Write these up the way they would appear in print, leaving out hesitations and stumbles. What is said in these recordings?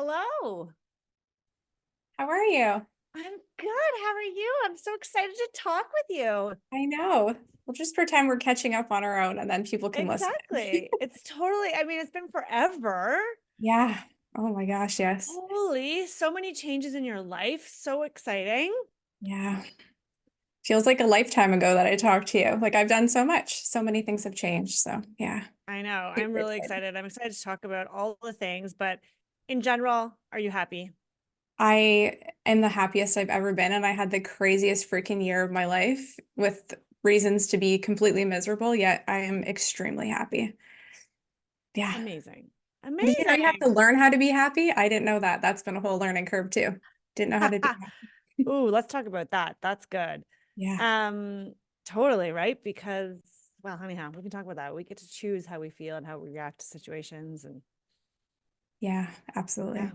Hello. How are you? I'm good. How are you? I'm so excited to talk with you. I know. We'll just pretend we're catching up on our own and then people can listen. Exactly. It's totally, it's been forever. Yeah. Oh my gosh, yes. Holy, so many changes in your life. So exciting. Yeah. Feels like a lifetime ago that I talked to you. Like I've done so much. So many things have changed. So yeah. I know. I'm Super really excited. excited. I'm excited to talk about all the things, but in general, are you happy? I am the happiest I've ever been, and I had the craziest freaking year of my life with reasons to be completely miserable, yet I am extremely happy. Yeah. Amazing. Did you know you have Amazing. to learn how to be happy? I didn't know that. That's been a whole learning curve too. Didn't know how to do that. Ooh, let's talk about that. That's good. Yeah. Um, totally, right? Because, well, anyhow, we can talk about that. We get to choose how we feel and how we react to situations and Yeah, absolutely.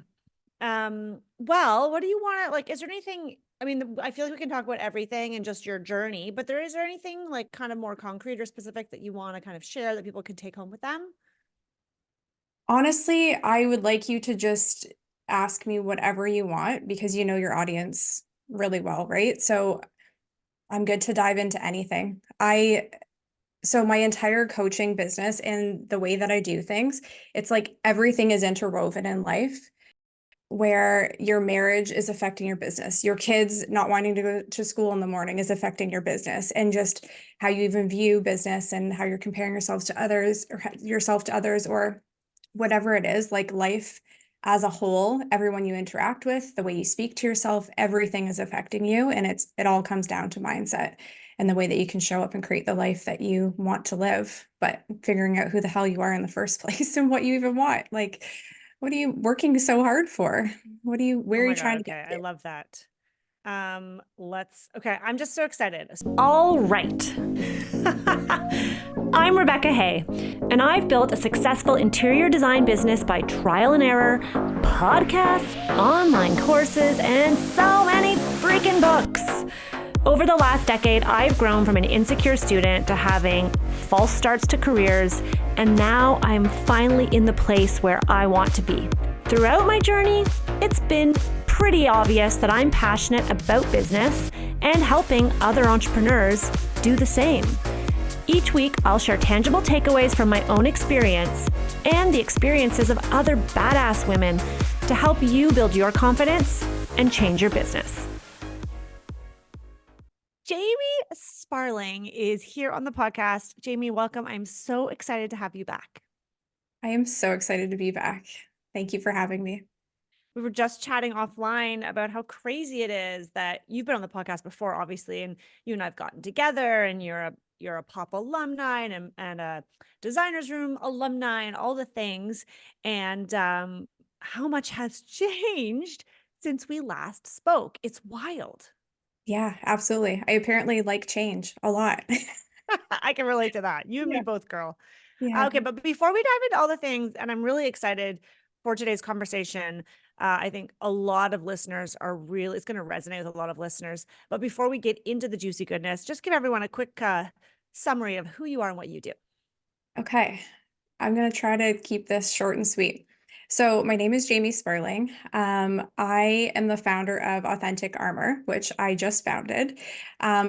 yeah. Well, what do you want to like? Is there anything? I feel like we can talk about everything and just your journey, but is there anything like kind of more concrete or specific that you want to kind of share that people can take home with them? Honestly, I would like you to just ask me whatever you want because you know your audience really well, right? So I'm good to dive into anything. So my entire coaching business and the way that I do things, it's like everything is interwoven in life where your marriage is affecting your business. Your kids not wanting to go to school in the morning is affecting your business, and just how you even view business and how you're comparing yourselves to others or yourself to others or whatever it is, like life as a whole, everyone you interact with, the way you speak to yourself, everything is affecting you. And it all comes down to mindset and the way that you can show up and create the life that you want to live, but figuring out who the hell you are in the first place and what you even want. Like, what are you working so hard for? Where Oh are you my trying God. to get Okay. I to? love that. Okay. I'm just so excited. All right. I'm Rebecca Hay, and I've built a successful interior design business by trial and error, podcasts, online courses, and so many freaking books. Over the last decade, I've grown from an insecure student to having false starts to careers, and now I'm finally in the place where I want to be. Throughout my journey, it's been pretty obvious that I'm passionate about business and helping other entrepreneurs do the same. Each week, I'll share tangible takeaways from my own experience and the experiences of other badass women to help you build your confidence and change your business. Jami Sparling is here on the podcast. Jami, welcome. I'm so excited to have you back. I am so excited to be back. Thank you for having me. We were just chatting offline about how crazy it is that you've been on the podcast before, obviously, and you and I've gotten together, and you're a pop alumni and a designers room alumni and all the things, and how much has changed since we last spoke. It's wild. Yeah, absolutely. I apparently like change a lot. I can relate to that. You and me Yeah. both, girl. Yeah. Okay, but before we dive into all the things, and I'm really excited for today's conversation. I think a lot of listeners it's going to resonate with a lot of listeners. But before we get into the juicy goodness, just give everyone a quick summary of who you are and what you do. Okay. I'm going to try to keep this short and sweet. So, my name is Jami Sparling. I am the founder of Authentic Armor, which I just founded.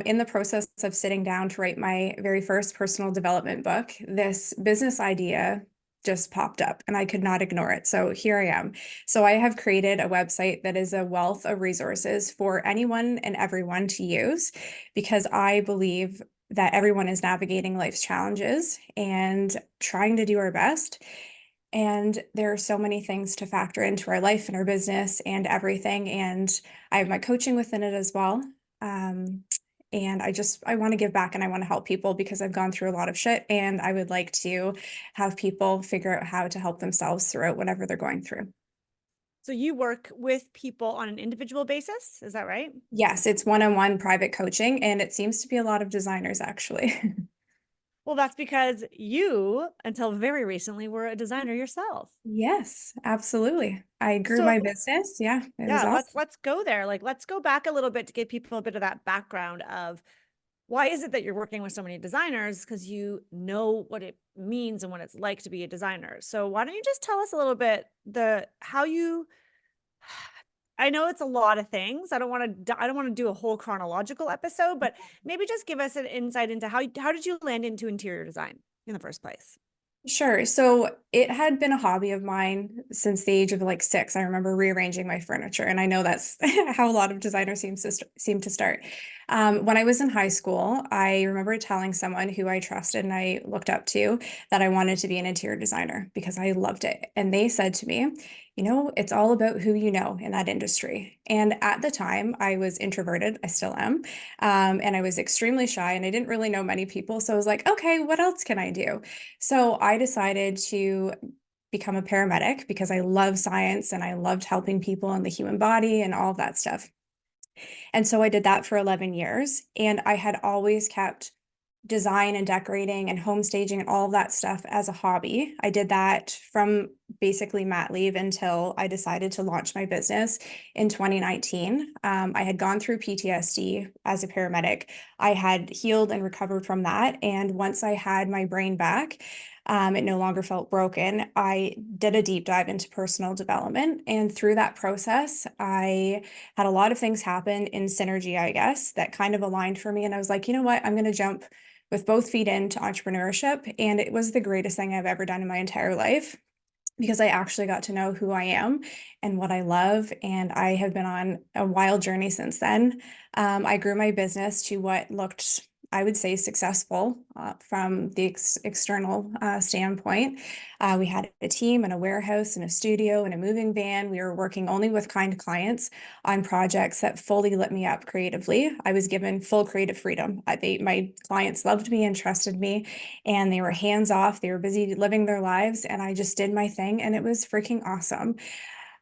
In the process of sitting down to write my very first personal development book, this business idea just popped up and I could not ignore it. So, here I am. So, I have created a website that is a wealth of resources for anyone and everyone to use because I believe that everyone is navigating life's challenges and trying to do our best. And there are so many things to factor into our life and our business and everything. And I have my coaching within it as well. And I want to give back and I want to help people because I've gone through a lot of shit and I would like to have people figure out how to help themselves throughout whatever they're going through. So you work with people on an individual basis, is that right? Yes, it's one-on-one private coaching, and it seems to be a lot of designers actually. Well, that's because you, until very recently, were a designer yourself. Yes, absolutely. I grew So my business. Yeah, it was yeah, awesome. let's go there. Like, let's go back a little bit to give people a bit of that background of why is it that you're working with so many designers? Because you know what it means and what it's like to be a designer. So why don't you just tell us a little bit how you I know it's a lot of things. I don't want to do a whole chronological episode, but maybe just give us an insight into how did you land into interior design in the first place? Sure. So it had been a hobby of mine since the age of like 6. I remember rearranging my furniture, and I know that's how a lot of designers seem to start. When I was in high school, I remember telling someone who I trusted and I looked up to that I wanted to be an interior designer because I loved it. And they said to me, it's all about who you know in that industry. And at the time, I was introverted. I still am. And I was extremely shy and I didn't really know many people. So I was like, okay, what else can I do? So I decided to become a paramedic because I love science and I loved helping people in the human body and all of that stuff. And so I did that for 11 years. And I had always kept design and decorating and home staging and all of that stuff as a hobby. I did that from basically mat leave until I decided to launch my business in 2019. I had gone through PTSD as a paramedic. I had healed and recovered from that. And once I had my brain back, it no longer felt broken. I did a deep dive into personal development. And through that process, I had a lot of things happen in synergy, I guess, that kind of aligned for me. And I was like, you know what? I'm going to jump with both feet into entrepreneurship. And it was the greatest thing I've ever done in my entire life because I actually got to know who I am and what I love. And I have been on a wild journey since then. I grew my business to what looked, I would say, successful from the external standpoint. We had a team and a warehouse and a studio and a moving van. We were working only with kind clients on projects that fully lit me up creatively. I was given full creative freedom. My clients loved me and trusted me, and they were hands off. They were busy living their lives, and I just did my thing, and it was freaking awesome.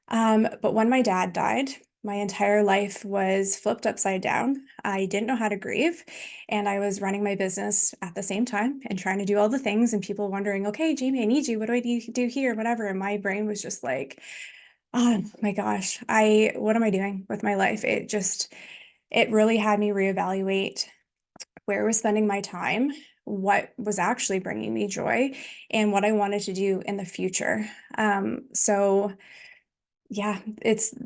But when my dad died, my entire life was flipped upside down. I didn't know how to grieve, and I was running my business at the same time and trying to do all the things, and people wondering, okay, Jamie, I need you. What do I do here? Whatever. And my brain was just like, oh my gosh, what am I doing with my life? It really had me reevaluate where I was spending my time, what was actually bringing me joy, and what I wanted to do in the future. So yeah,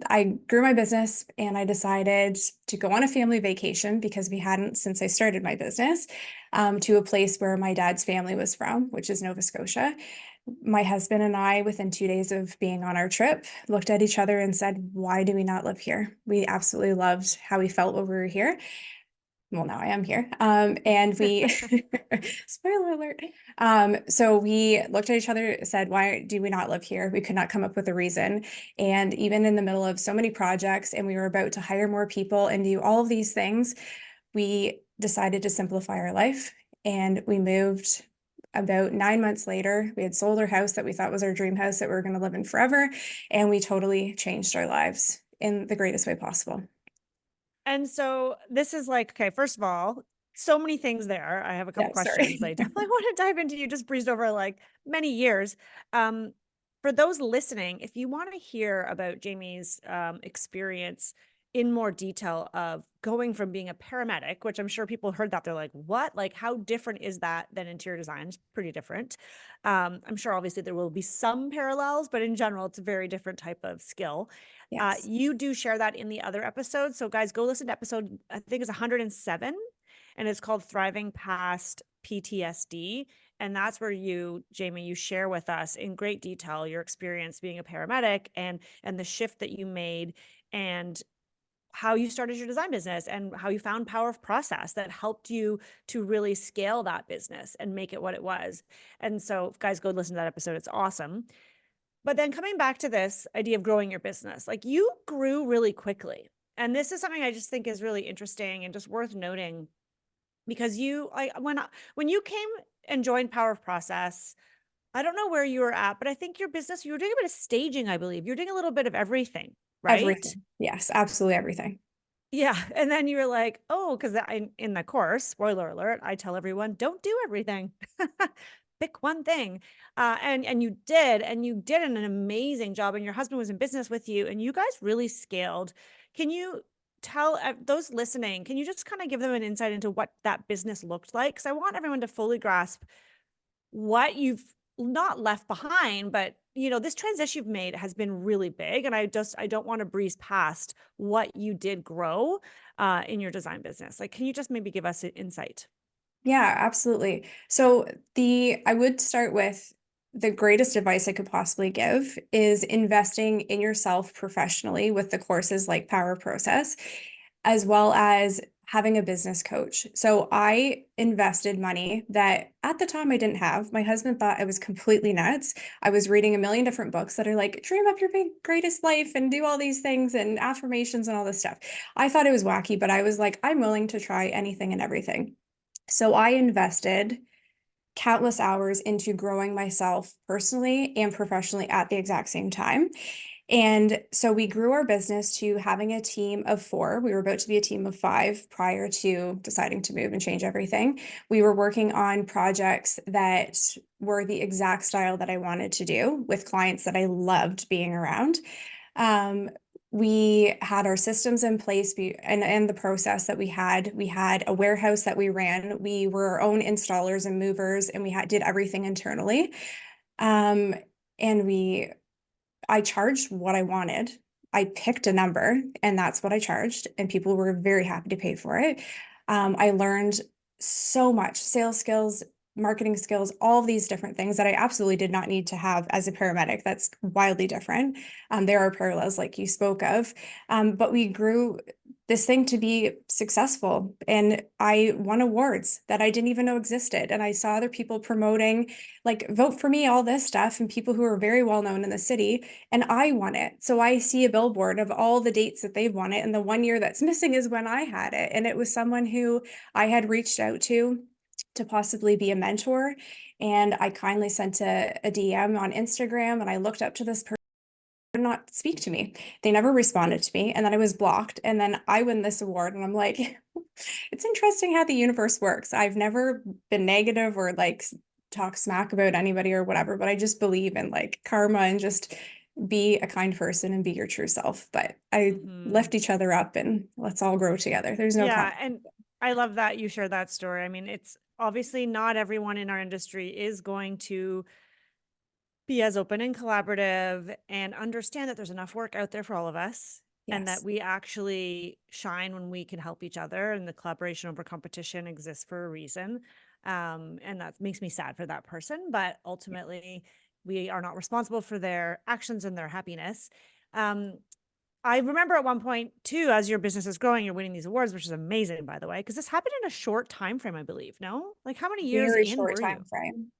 I grew my business and I decided to go on a family vacation because we hadn't since I started my business, to a place where my dad's family was from, which is Nova Scotia. My husband and I, within 2 days of being on our trip, looked at each other and said, why do we not live here? We absolutely loved how we felt when we were here. Well, now I am here. And we, spoiler alert. So we looked at each other, said, why do we not live here? We could not come up with a reason. And even in the middle of so many projects, and we were about to hire more people and do all of these things, we decided to simplify our life. And we moved about 9 months later. We had sold our house that we thought was our dream house that we were going to live in forever. And we totally changed our lives in the greatest way possible. And so this is like, okay, first of all, so many things there. I have a couple Yeah, questions sorry. I definitely want to dive into. You just breezed over like many years. Um, for those listening, if you want to hear about Jamie's experience in more detail of going from being a paramedic, which I'm sure people heard that they're like, what? Like, how different is that than interior design? It's pretty different. I'm sure obviously there will be some parallels, but in general, it's a very different type of skill. Yes. You do share that in the other episodes. So guys, go listen to episode, I think it's 107, and it's called Thriving Past PTSD. And that's where you, Jamie, you share with us in great detail your experience being a paramedic and the shift that you made and how you started your design business and how you found power of process that helped you to really scale that business and make it what it was. And so guys, go listen to that episode. It's awesome. But then coming back to this idea of growing your business, like you grew really quickly. And this is something I just think is really interesting and just worth noting because you like when you came and joined Power of Process, I don't know where you were at, but I think your business, you were doing a bit of staging, I believe. You're doing a little bit of everything, right? Everything. Yes, absolutely everything. Yeah. And then you were like, oh, because in the course, spoiler alert, I tell everyone, don't do everything. Pick one thing. And you did an amazing job. And your husband was in business with you, and you guys really scaled. Can you tell those listening, can you just kind of give them an insight into what that business looked like? Because I want everyone to fully grasp what you've not left behind, but this transition you've made has been really big. And I don't want to breeze past what you did grow in your design business. Like, can you just maybe give us an insight? Yeah, absolutely. So I would start with the greatest advice I could possibly give is investing in yourself professionally with the courses like Power Process, as well as having a business coach. So I invested money that at the time I didn't have. My husband thought I was completely nuts. I was reading a million different books that are like, dream up your greatest life and do all these things and affirmations and all this stuff. I thought it was wacky, but I was like, I'm willing to try anything and everything. So I invested countless hours into growing myself personally and professionally at the exact same time. And so we grew our business to having a team of 4. We were about to be a team of 5 prior to deciding to move and change everything. We were working on projects that were the exact style that I wanted to do with clients that I loved being around. Um, we had our systems in place and the process that we had a warehouse that we ran. We were our own installers and movers, and did everything internally. Um, and I charged what I wanted. I picked a number and that's what I charged, and people were very happy to pay for it. I learned so much sales skills, marketing skills, all of these different things that I absolutely did not need to have as a paramedic. That's wildly different. There are parallels like you spoke of, but we grew this thing to be successful. And I won awards that I didn't even know existed. And I saw other people promoting, like, vote for me, all this stuff, and people who are very well known in the city. And I won it. So I see a billboard of all the dates that they've won it. And the one year that's missing is when I had it. And it was someone who I had reached out to possibly be a mentor. And I kindly sent a DM on Instagram, and I looked up to this person not speak to me. They never responded to me. And then I was blocked. And then I win this award. And I'm like, it's interesting how the universe works. I've never been negative or like talk smack about anybody or whatever, but I just believe in like karma and just be a kind person and be your true self. But I lift each other up and let's all grow together. There's no Yeah. comment. And I love that you share that story. I mean, it's obviously not everyone in our industry is going to be as open and collaborative and understand that there's enough work out there for all of us, and that Yes. we actually shine when we can help each other, and the collaboration over competition exists for a reason. And that makes me sad for that person, but ultimately we are not responsible for their actions and their happiness. um, I remember at one point too, as your business is growing, you're winning these awards, which is amazing, by the way, because this happened in a short time frame, I believe. No, like, how many years Very in short were you? time frame.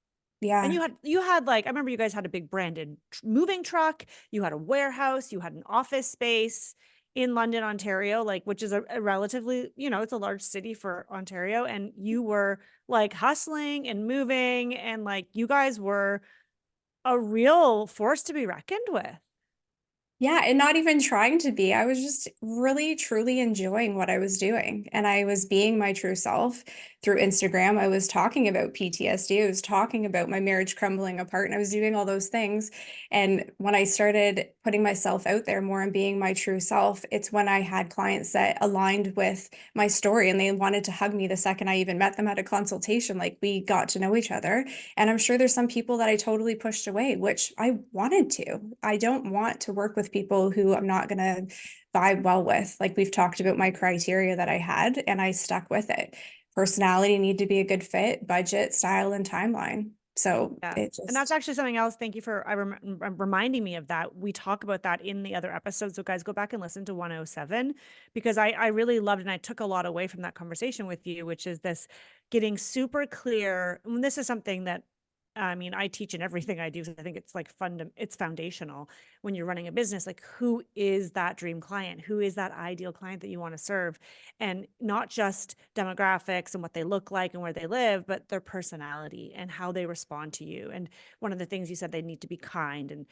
And Yeah. you had like, I remember you guys had a big branded moving truck, you had a warehouse, you had an office space in London, Ontario, like, which is a relatively, it's a large city for Ontario, and you were like hustling and moving, and like you guys were a real force to be reckoned with. Yeah, and not even trying to be. I was just really, truly enjoying what I was doing. And I was being my true self through Instagram. I was talking about PTSD. I was talking about my marriage crumbling apart, and I was doing all those things. And when I started putting myself out there more and being my true self, it's when I had clients that aligned with my story and they wanted to hug me the second I even met them at a consultation. Like, we got to know each other. And I'm sure there's some people that I totally pushed away, which I wanted to. I don't want to work with people who I'm not going to vibe well with. Like, we've talked about my criteria that I had, and I stuck with it. Personality need to be a good fit, budget, style, and timeline. So Yeah. it And that's just, actually something else. Thank you for reminding me of that. We talk about that in the other episodes. So guys, go back and listen to 107, because I really loved, and I took a lot away from that conversation with you, which is this getting super clear. And this is something that, I mean, I teach in everything I do. So I think it's like it's foundational when you're running a business. Like, who is that dream client? Who is that ideal client that you want to serve? And not just demographics and what they look like and where they live, but their personality and how they respond to you. And one of the things you said, they need to be kind,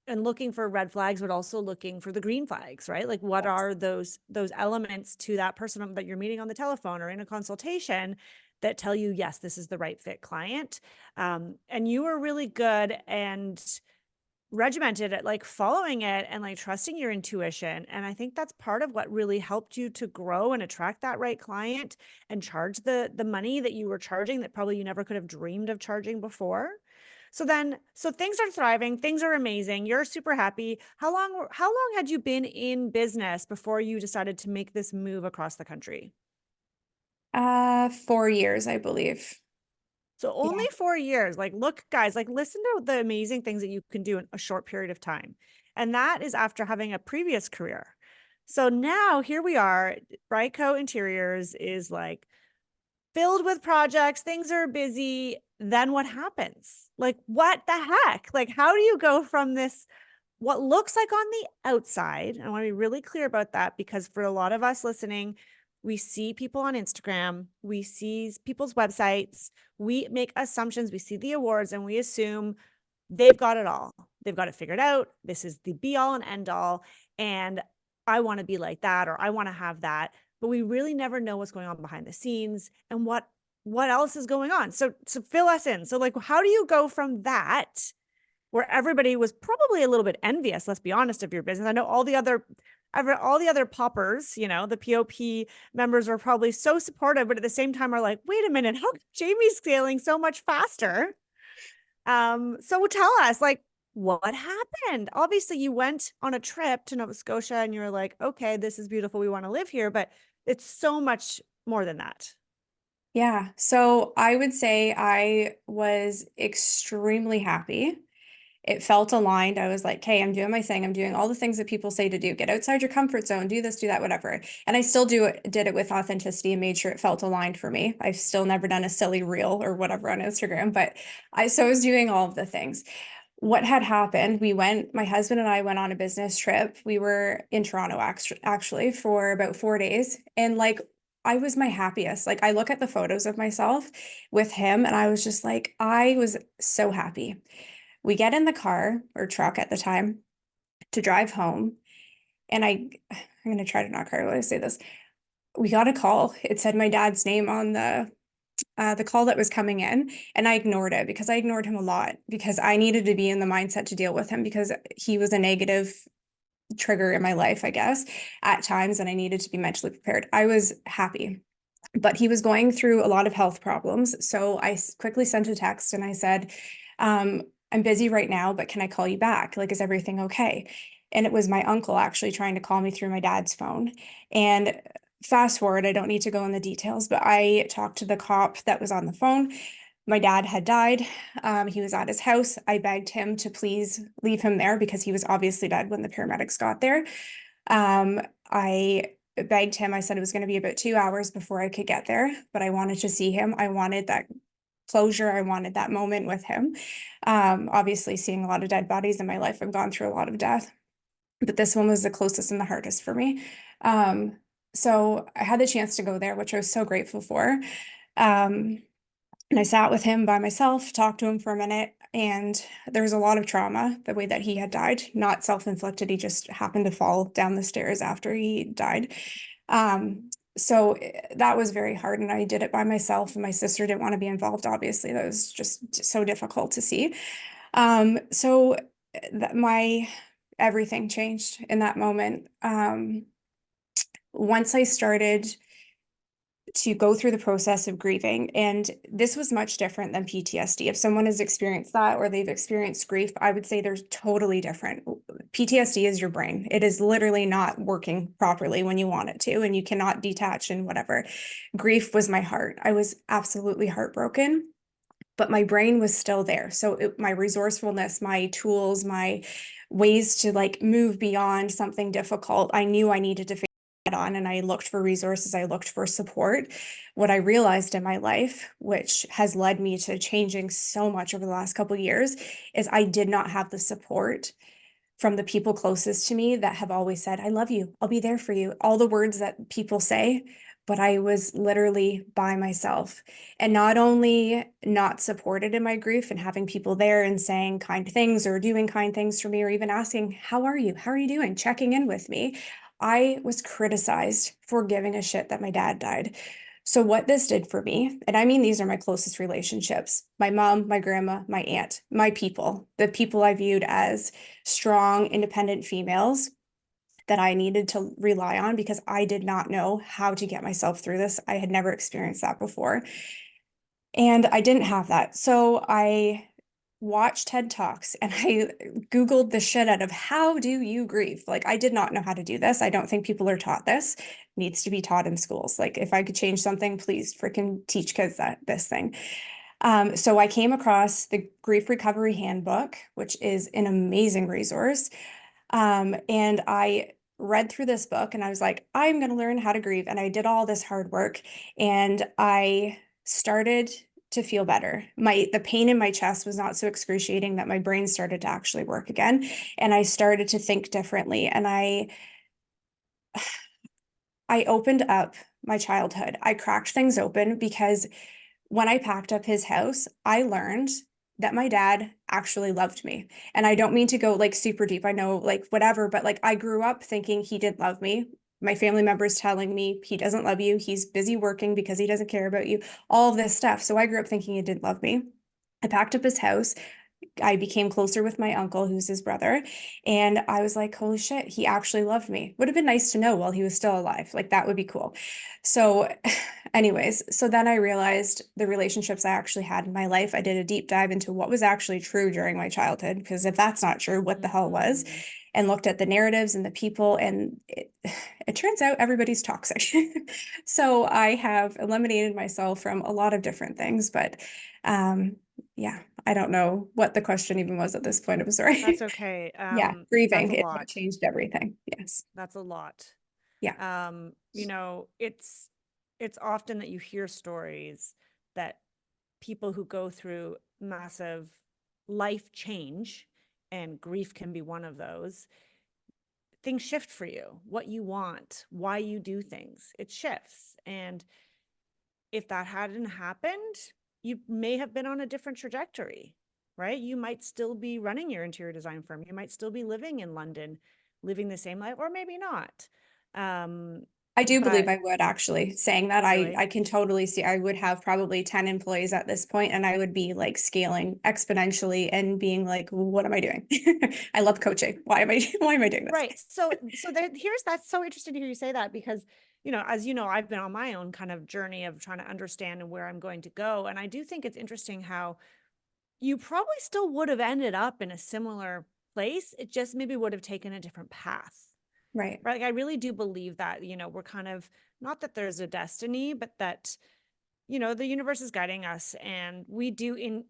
and looking for red flags, but also looking for the green flags, right? Like, what yes. are those elements to that person that you're meeting on the telephone or in a consultation that tell you, yes, this is the right fit client. And you were really good and regimented at like following it and like trusting your intuition. And I think that's part of what really helped you to grow and attract that right client and charge the money that you were charging that probably you never could have dreamed of charging before. So things are thriving, things are amazing. You're super happy. How long had you been in business before you decided to make this move across the country? 4 years, I believe. So only Yeah. 4 years. Like, look, guys, like listen to the amazing things that you can do in a short period of time. And that is after having a previous career. So now here we are. Brightco Interiors is like filled with projects, things are busy. Then what happens? Like, what the heck? Like, how do you go from this, what looks like on the outside? I want to be really clear about that, because for a lot of us listening, we see people on Instagram, we see people's websites, we make assumptions, we see the awards, and we assume they've got it all. They've got it figured out. This is the be all and end all. And I want to be like that, or I want to have that. But we really never know what's going on behind the scenes and what else is going on. So fill us in. So like, how do you go from that, where everybody was probably a little bit envious, let's be honest, of your business? I know all the other poppers, you know, the POP members were probably so supportive, but at the same time are like, wait a minute, how come Jami's scaling so much faster? So tell us, like, what happened? Obviously, you went on a trip to Nova Scotia and you're like, okay, this is beautiful. We want to live here, but it's so much more than that. Yeah. So I would say I was extremely happy. It felt aligned. I was like, hey, I'm doing my thing. I'm doing all the things that people say to do. Get outside your comfort zone, do this, do that, whatever. And I still did it with authenticity and made sure it felt aligned for me. I've still never done a silly reel or whatever on Instagram, but so I was doing all of the things. What had happened, my husband and I went on a business trip. We were in Toronto actually for about 4 days. And like, I was my happiest. Like, I look at the photos of myself with him and I was just like, I was so happy. We get in the car or truck at the time to drive home. And I'm going to try to not cry while I say this. We got a call. It said my dad's name on the call that was coming in, and I ignored it because I ignored him a lot because I needed to be in the mindset to deal with him because he was a negative trigger in my life, I guess, at times, and I needed to be mentally prepared. I was happy, but he was going through a lot of health problems. So I quickly sent a text and I said, I'm busy right now, but can I call you back? Like, is everything okay? And it was my uncle actually trying to call me through my dad's phone. And fast forward, I don't need to go in the details, but I talked to the cop that was on the phone. My dad had died. He was at his house. I begged him to please leave him there because he was obviously dead when the paramedics got there. I begged him. I said it was going to be about 2 hours before I could get there, but I wanted to see him. I wanted that closure. I wanted that moment with him. Obviously, seeing a lot of dead bodies in my life, I've gone through a lot of death, but this one was the closest and the hardest for me. So I had the chance to go there, which I was so grateful for. And I sat with him by myself, talked to him for a minute, and there was a lot of trauma the way that he had died, not self-inflicted. He just happened to fall down the stairs after he died. So that was very hard, and I did it by myself, and my sister didn't want to be involved. Obviously, that was just so difficult to see. So that my everything changed in that moment. Once I started to go through the process of grieving. And this was much different than PTSD. If someone has experienced that or they've experienced grief, I would say they're totally different. PTSD is your brain. It is literally not working properly when you want it to, and you cannot detach and whatever. Grief was my heart. I was absolutely heartbroken, but my brain was still there. So my resourcefulness, my tools, my ways to like move beyond something difficult, I knew I needed to on, and I looked for resources, I looked for support. What I realized in my life, which has led me to changing so much over the last couple of years, is I did not have the support from the people closest to me that have always said, I love you, I'll be there for you, all the words that people say, but I was literally by myself. And not only not supported in my grief and having people there and saying kind things or doing kind things for me, or even asking, how are you? How are you doing? Checking in with me. I was criticized for giving a shit that my dad died. So what this did for me, and I mean, these are my closest relationships, my mom, my grandma, my aunt, my people, the people I viewed as strong, independent females that I needed to rely on because I did not know how to get myself through this. I had never experienced that before. And I didn't have that. So I watched TED Talks and I Googled the shit out of how do you grieve? Like, I did not know how to do this. I don't think people are taught this. It needs to be taught in schools. Like, if I could change something, please freaking teach kids this thing. So I came across the Grief Recovery Handbook, which is an amazing resource. And I read through this book and I was like, I'm going to learn how to grieve. And I did all this hard work and I started to feel better. The pain in my chest was not so excruciating that my brain started to actually work again. And I started to think differently. And I opened up my childhood. I cracked things open because when I packed up his house, I learned that my dad actually loved me. And I don't mean to go like super deep. I know like whatever, but like I grew up thinking he didn't love me. My family members telling me he doesn't love you. He's busy working because he doesn't care about you. All of this stuff. So I grew up thinking he didn't love me. I packed up his house. I became closer with my uncle, who's his brother. And I was like, holy shit, he actually loved me. Would have been nice to know while he was still alive. Like, that would be cool. So, anyways, so then I realized the relationships I actually had in my life. I did a deep dive into what was actually true during my childhood, because if that's not true, what the hell was? Mhm. And looked at the narratives and the people, and it turns out everybody's toxic. So I have eliminated myself from a lot of different things, but yeah, I don't know what the question even was at this point. I'm sorry. That's okay. Yeah, That's grieving a is what lot. changed everything. Yes. That's a lot. Yeah. You know, it's often that you hear stories that people who go through massive life change, and grief can be one of those, things shift for you, what you want, why you do things, it shifts. And if that hadn't happened, you may have been on a different trajectory, right? You might still be running your interior design firm. You might still be living in London, living the same life, or maybe not. I do believe But I would actually saying that really, I can totally see I would have probably 10 employees at this point and I would be like scaling exponentially and being like, what am I doing? I love coaching. Why am I doing this? right. So here's, that's so interesting to hear you say that, because, you know, as you know, I've been on my own kind of journey of trying to understand and where I'm going to go. And I do think it's interesting how you probably still would have ended up in a similar place. It just maybe would have taken a different path. Right. Right. Like, I really do believe that, you know, we're kind of, not that there's a destiny, but that, you know, the universe is guiding us, and we do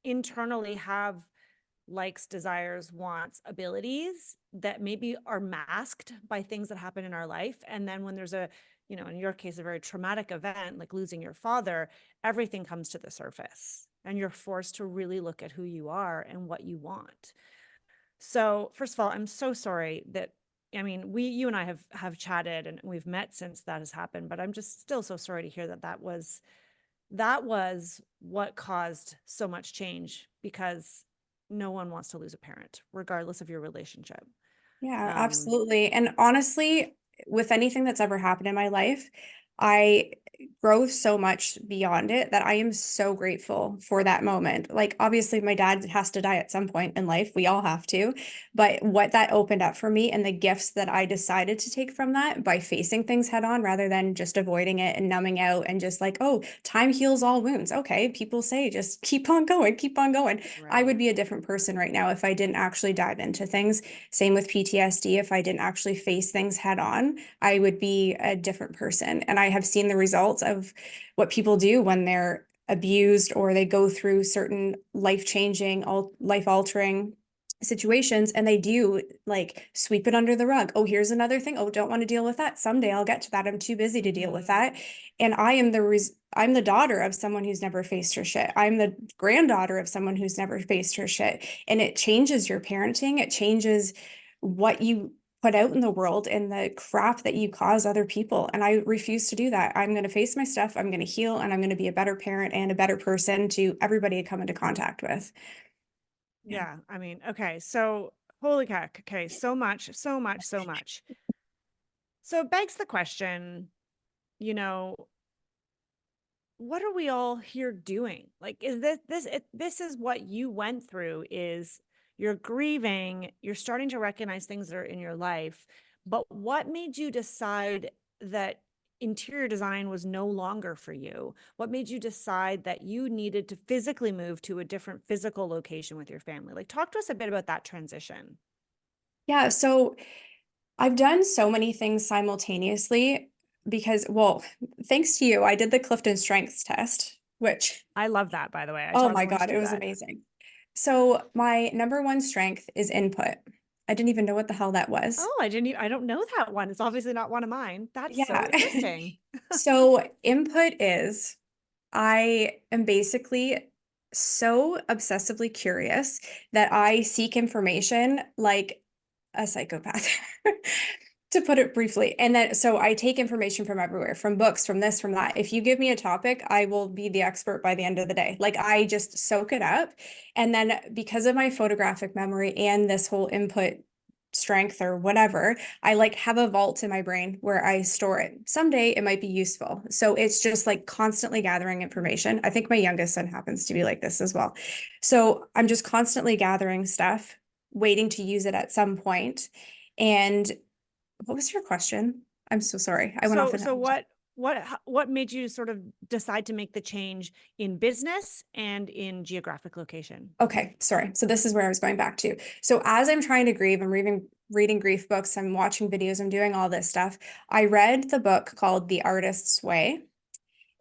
internally have likes, desires, wants, abilities that maybe are masked by things that happen in our life. And then when there's a, you know, in your case, a very traumatic event like losing your father, everything comes to the surface and you're forced to really look at who you are and what you want. So, first of all, I'm so sorry that, I mean, you and I have chatted and we've met since that has happened, but I'm just still so sorry to hear that that was what caused so much change, because no one wants to lose a parent, regardless of your relationship. Yeah, Um, absolutely. And honestly, with anything that's ever happened in my life, I grow so much beyond it that I am so grateful for that moment. Like, obviously, my dad has to die at some point in life. We all have to. But what that opened up for me and the gifts that I decided to take from that by facing things head on rather than just avoiding it and numbing out and just like, oh, time heals all wounds. Okay, people say just keep on going, keep on going. I would right. be a different person right now if I didn't actually dive into things. Same with PTSD. If I didn't actually face things head on, I would be a different person. And I have seen the results of what people do when they're abused or they go through certain life-changing, life-altering situations and they do like sweep it under the rug. Oh, here's another thing. Oh, don't want to deal with that. Someday I'll get to that. I'm too busy to deal with that. And I'm the daughter of someone who's never faced her shit. I'm the granddaughter of someone who's never faced her shit. And it changes your parenting. It changes what you put out in the world and the crap that you cause other people. And I refuse to do that. I'm going to face my stuff. I'm going to heal and I'm going to be a better parent and a better person to everybody I come into contact with. Yeah. Yeah. I mean, okay. So, holy cock. Okay. So much, so much, so much. So it begs the question, you know, what are we all here doing? Like, is this is what you went through, is you're grieving, you're starting to recognize things that are in your life, but what made you decide that interior design was no longer for you? What made you decide that you needed to physically move to a different physical location with your family? Like, talk to us a bit about that transition. Yeah, so I've done so many things simultaneously because, well, thanks to you, I did the Clifton Strengths test, which, I love that, by the way. I oh taught my everyone to God, it do was that. amazing. So my number one strength is input. I didn't even know what the hell that was. Oh, I don't know that one. It's obviously not one of mine. That's so Yeah. interesting. So input is I am basically so obsessively curious that I seek information like a psychopath, to put it briefly. And then, so I take information from everywhere, from books, from this, from that. If you give me a topic, I will be the expert by the end of the day. Like I just soak it up. And then because of my photographic memory and this whole input strength or whatever, I like have a vault in my brain where I store it. Someday it might be useful. So it's just like constantly gathering information. I think my youngest son happens to be like this as well. So I'm just constantly gathering stuff, waiting to use it at some point. And what was your question? I'm so sorry. I went off So and what made you sort of decide to make the change in business and in geographic location? okay, sorry. So this is where I was going back to. So as I'm trying to grieve, I'm reading grief books, I'm watching videos, I'm doing all this stuff. I read the book called The Artist's Way,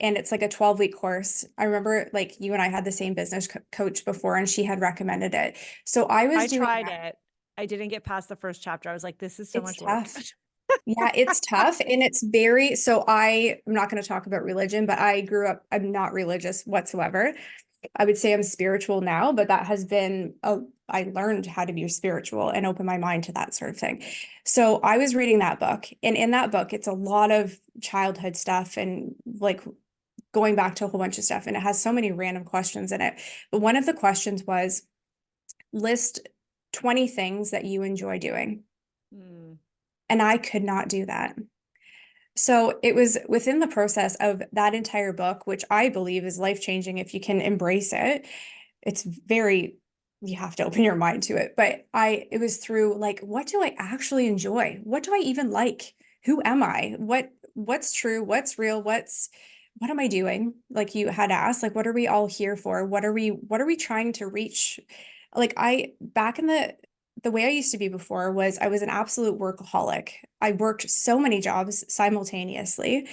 and it's like a 12-week course. I remember like you and I had the same business coach before, and she had recommended it. So I was I doing tried that. it. I didn't get past the first chapter. I was like, this is so It's much work. tough. Yeah, it's tough and it's very, so I'm not going to talk about religion, but I grew up, I'm not religious whatsoever. I would say I'm spiritual now, but that has been, I learned how to be spiritual and open my mind to that sort of thing. So I was reading that book, and in that book, it's a lot of childhood stuff and like going back to a whole bunch of stuff. And it has so many random questions in it. But one of the questions was list 20 things that you enjoy doing. Hmm. And I could not do that. So it was within the process of that entire book, which I believe is life-changing if you can embrace it. It's very, you have to open your mind to it. But it was through like, what do I actually enjoy? What do I even like? Who am I? What's true? What's real? What am I doing? Like you had asked, like, what are we all here for? What are we trying to reach? Like back in the way I used to be before was I was an absolute workaholic. I worked so many jobs simultaneously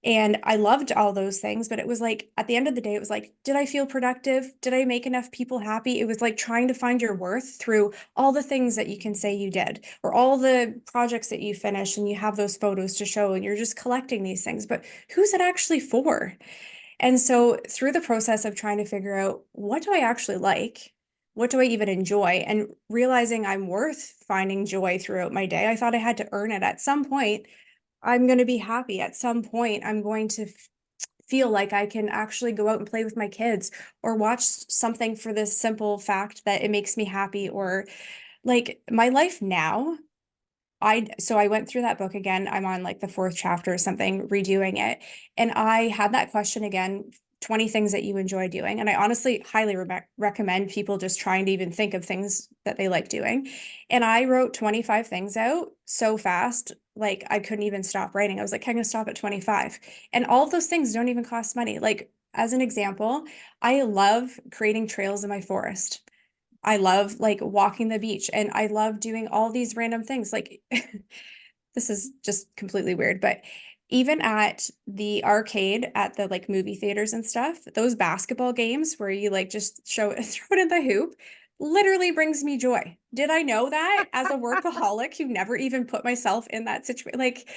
and I loved all those things, but it was like at the end of the day, it was like, did I feel productive? Did I make enough people happy? It was like trying to find your worth through all the things that you can say you did, or all the projects that you finished and you have those photos to show and you're just collecting these things. But who's it actually for? And so through the process of trying to figure out what do I actually like? What do I even enjoy? And realizing I'm worth finding joy throughout my day. I thought I had to earn it at some point. I'm going to be happy. At some point, I'm going to feel like I can actually go out and play with my kids or watch something for this simple fact that it makes me happy. Or like my life now, so I went through that book again. I'm on like the fourth chapter or something, redoing it. And I had that question again, 20 things that you enjoy doing. And I honestly highly recommend people just trying to even think of things that they like doing. And I wrote 25 things out so fast, like I couldn't even stop writing. I was like, I'm going to stop at 25. And all of those things don't even cost money. Like, as an example, I love creating trails in my forest. I love like walking the beach and I love doing all these random things. Like this is just completely weird, but even at the arcade at the like movie theaters and stuff, those basketball games where you like just throw it in the hoop literally brings me joy. Did I know that as a workaholic who never even put myself in that situation? Like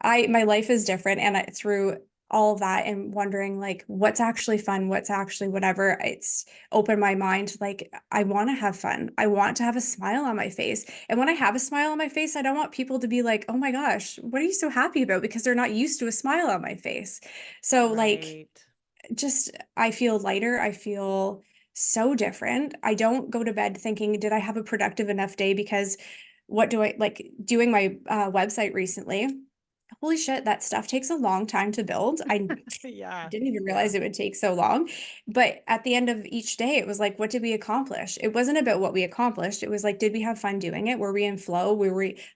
my life is different, and through all of that and wondering like what's actually fun, what's actually whatever, it's opened my mind. Like I want to have fun. I want to have a smile on my face. And when I have a smile on my face, I don't want people to be like, "Oh my gosh, what are you so happy about?" because they're not used to a smile on my face. So like Right. just I feel lighter. I feel so different. I don't go to bed thinking, did I have a productive enough day? Because what do I like doing my website recently? holy shit, that stuff takes a long time to build. I Yeah. didn't even Yeah. realize it would take so long. But at the end of each day, it was like, what did we accomplish? It wasn't about what we accomplished. It was like, did we have fun doing it? Were we in flow?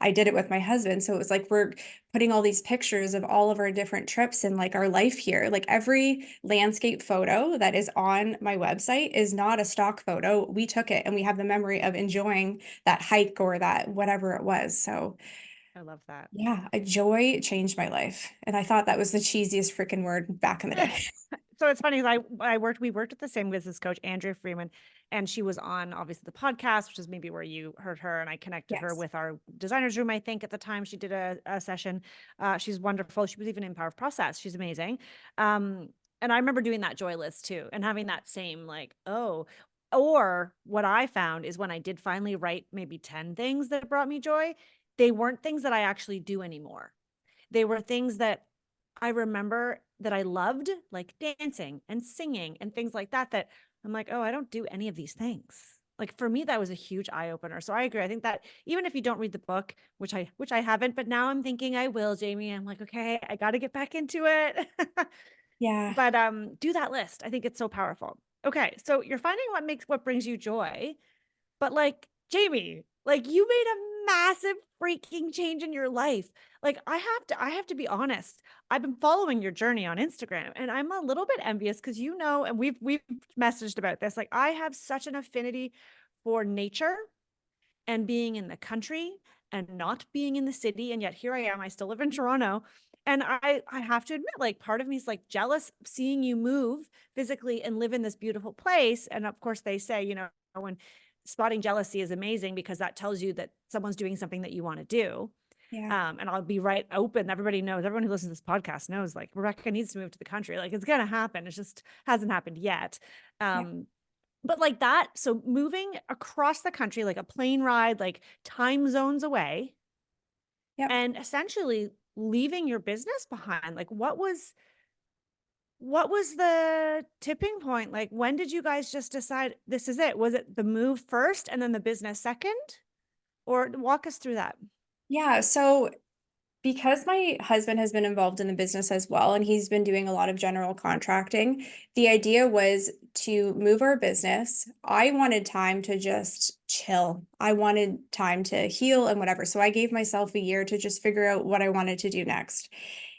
I did it with my husband. So it was like, we're putting all these pictures of all of our different trips and like our life here. Like every landscape photo that is on my website is not a stock photo. We took it and we have the memory of enjoying that hike or that whatever it was. So I love that. yeah, a joy changed my life. And I thought that was the cheesiest freaking word back in the day. So it's funny, we worked with the same business coach, Andrea Freeman, and she was on obviously the podcast, which is maybe where you heard her, and I connected her Yes. with our designers room. I think at the time she did a session. She's wonderful. She was even in Power of Process. She's amazing. And I remember doing that joy list too, and having that same like, oh, or what I found is when I did finally write maybe 10 things that brought me joy, they weren't things that I actually do anymore. They were things that I remember that I loved, like dancing and singing and things like that, that I'm like, oh, I don't do any of these things. Like for me, that was a huge eye opener. So I agree. I think that even if you don't read the book, which I haven't, but now I'm thinking I will, Jamie. I'm like, okay, I got to get back into it. Yeah. But do that list. I think it's so powerful. Okay, so you're finding what brings you joy, but like Jamie, like you made a massive freaking change in your life. Like I have to be honest. I've been following your journey on Instagram and I'm a little bit envious because and we've messaged about this. Like I have such an affinity for nature and being in the country and not being in the city. And yet here I am. I still live in Toronto. And I have to admit, like part of me is like jealous seeing you move physically and live in this beautiful place. And of course they say, when spotting jealousy is amazing because that tells you that someone's doing something that you want to do. Yeah. And I'll be right open. Everybody knows, everyone who listens to this podcast knows like Rebecca needs to move to the country. Like it's going to happen. It just hasn't happened yet. Yeah. But like that, so moving across the country, like a plane ride, like time zones away, Yep. and essentially leaving your business behind. Like what was the tipping point? Like when did you guys just decide this is it? Was it the move first and then the business second? Or walk us through that. Yeah. So because my husband has been involved in the business as well, and he's been doing a lot of general contracting, the idea was to move our business. I wanted time to just chill. I wanted time to heal and whatever. So I gave myself a year to just figure out what I wanted to do next.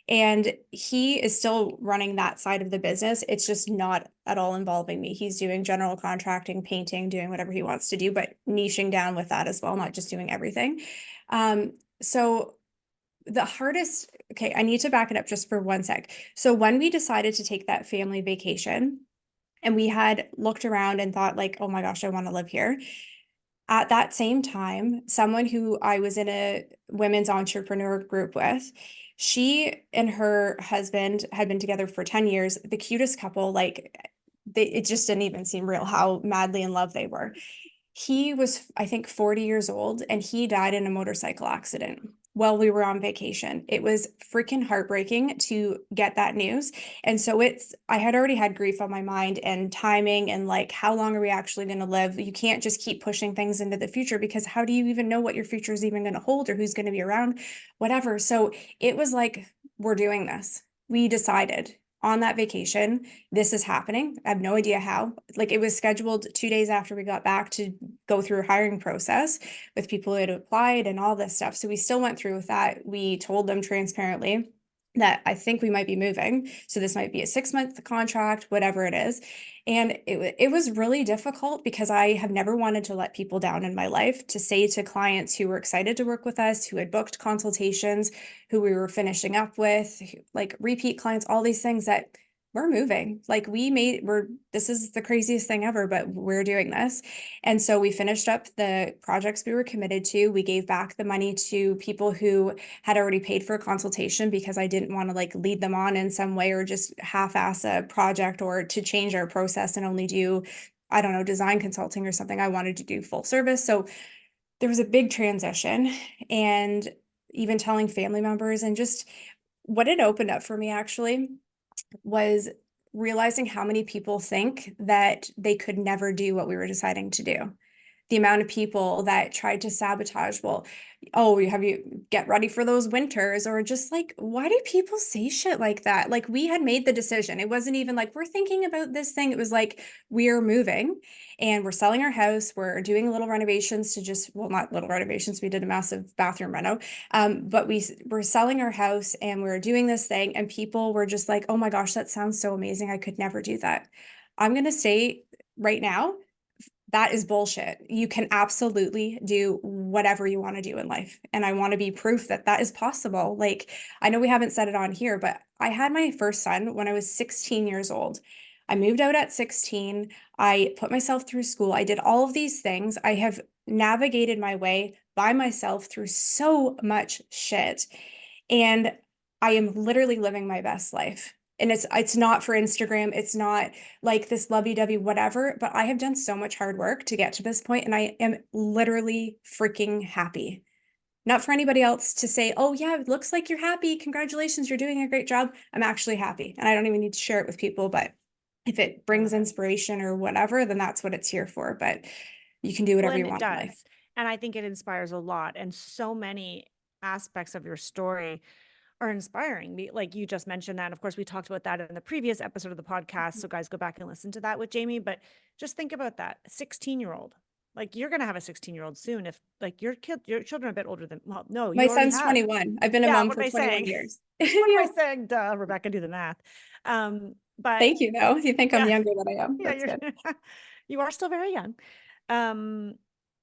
And he is still running that side of the business. It's just not at all involving me. He's doing general contracting, painting, doing whatever he wants to do, but niching down with that as well, not just doing everything. So the hardest, okay, I need to back it up just for one sec. So when we decided to take that family vacation and we had looked around and thought like, oh my gosh, I want to live here. At that same time, someone who I was in a women's entrepreneur group with, she and her husband had been together for 10 years, the cutest couple, like it just didn't even seem real how madly in love they were. He was, I think, 40 years old and he died in a motorcycle accident while we were on vacation. It was freaking heartbreaking to get that news. And so I had already had grief on my mind and timing and like, how long are we actually going to live? You can't just keep pushing things into the future because how do you even know what your future is even going to hold or who's going to be around, whatever. So it was like, we're doing this. We decided on that vacation, this is happening. I have no idea how. Like it was scheduled 2 days after we got back to go through a hiring process with people who had applied and all this stuff. So we still went through with that. We told them transparently that I think we might be moving. So this might be a 6-month contract, whatever it is. And it was really difficult because I have never wanted to let people down in my life, to say to clients who were excited to work with us, who had booked consultations, who we were finishing up with, like repeat clients, all these things that we're moving. Like this is the craziest thing ever, but we're doing this. And so we finished up the projects we were committed to. We gave back the money to people who had already paid for a consultation because I didn't want to like lead them on in some way or just half-ass a project or to change our process and only do, I don't know, design consulting or something. I wanted to do full service. So there was a big transition and even telling family members, and just what it opened up for me actually was realizing how many people think that they could never do what we were deciding to do. the amount of people that tried to sabotage, well, oh, have you get ready for those winters, or just like, why do people say shit like that? Like, we had made the decision. It wasn't even like, we're thinking about this thing. It was like, we're moving and we're selling our house. We're doing little renovations to just, well, not little renovations. We did a massive bathroom reno. But we were selling our house and we were doing this thing, and people were just like, oh my gosh, that sounds so amazing. I could never do that. I'm going to say right now, that is bullshit. You can absolutely do whatever you want to do in life. And I want to be proof that that is possible. Like, I know we haven't said it on here, but I had my first son when I was 16 years old. I moved out at 16. I put myself through school. I did all of these things. I have navigated my way by myself through so much shit. And I am literally living my best life. And it's not for Instagram. It's not like this lovey-dovey whatever, but I have done so much hard work to get to this point, and I am literally freaking happy. Not for anybody else to say, oh yeah, it looks like you're happy. Congratulations, you're doing a great job. I'm actually happy. And I don't even need to share it with people, but if it brings inspiration or whatever, then that's what it's here for. But you can do Well, whatever and you it want in life. does. And I think it inspires a lot. And so many aspects of your story are inspiring. Like you just mentioned that. Of course, we talked about that in the previous episode of the podcast. So guys, go back and listen to that with Jami. But just think about that. A 16-year-old. Like, you're gonna have a 16-year-old soon if like your children are a bit older than, well, no, My you already son's have. 21. I've been a Yeah, mom what am for I 21 saying? years. What am I Yeah. saying? Duh, Rebecca, do the math. But Thank you, though. You think I'm yeah, younger than I am. yeah, That's you're good. you are still very young. Um,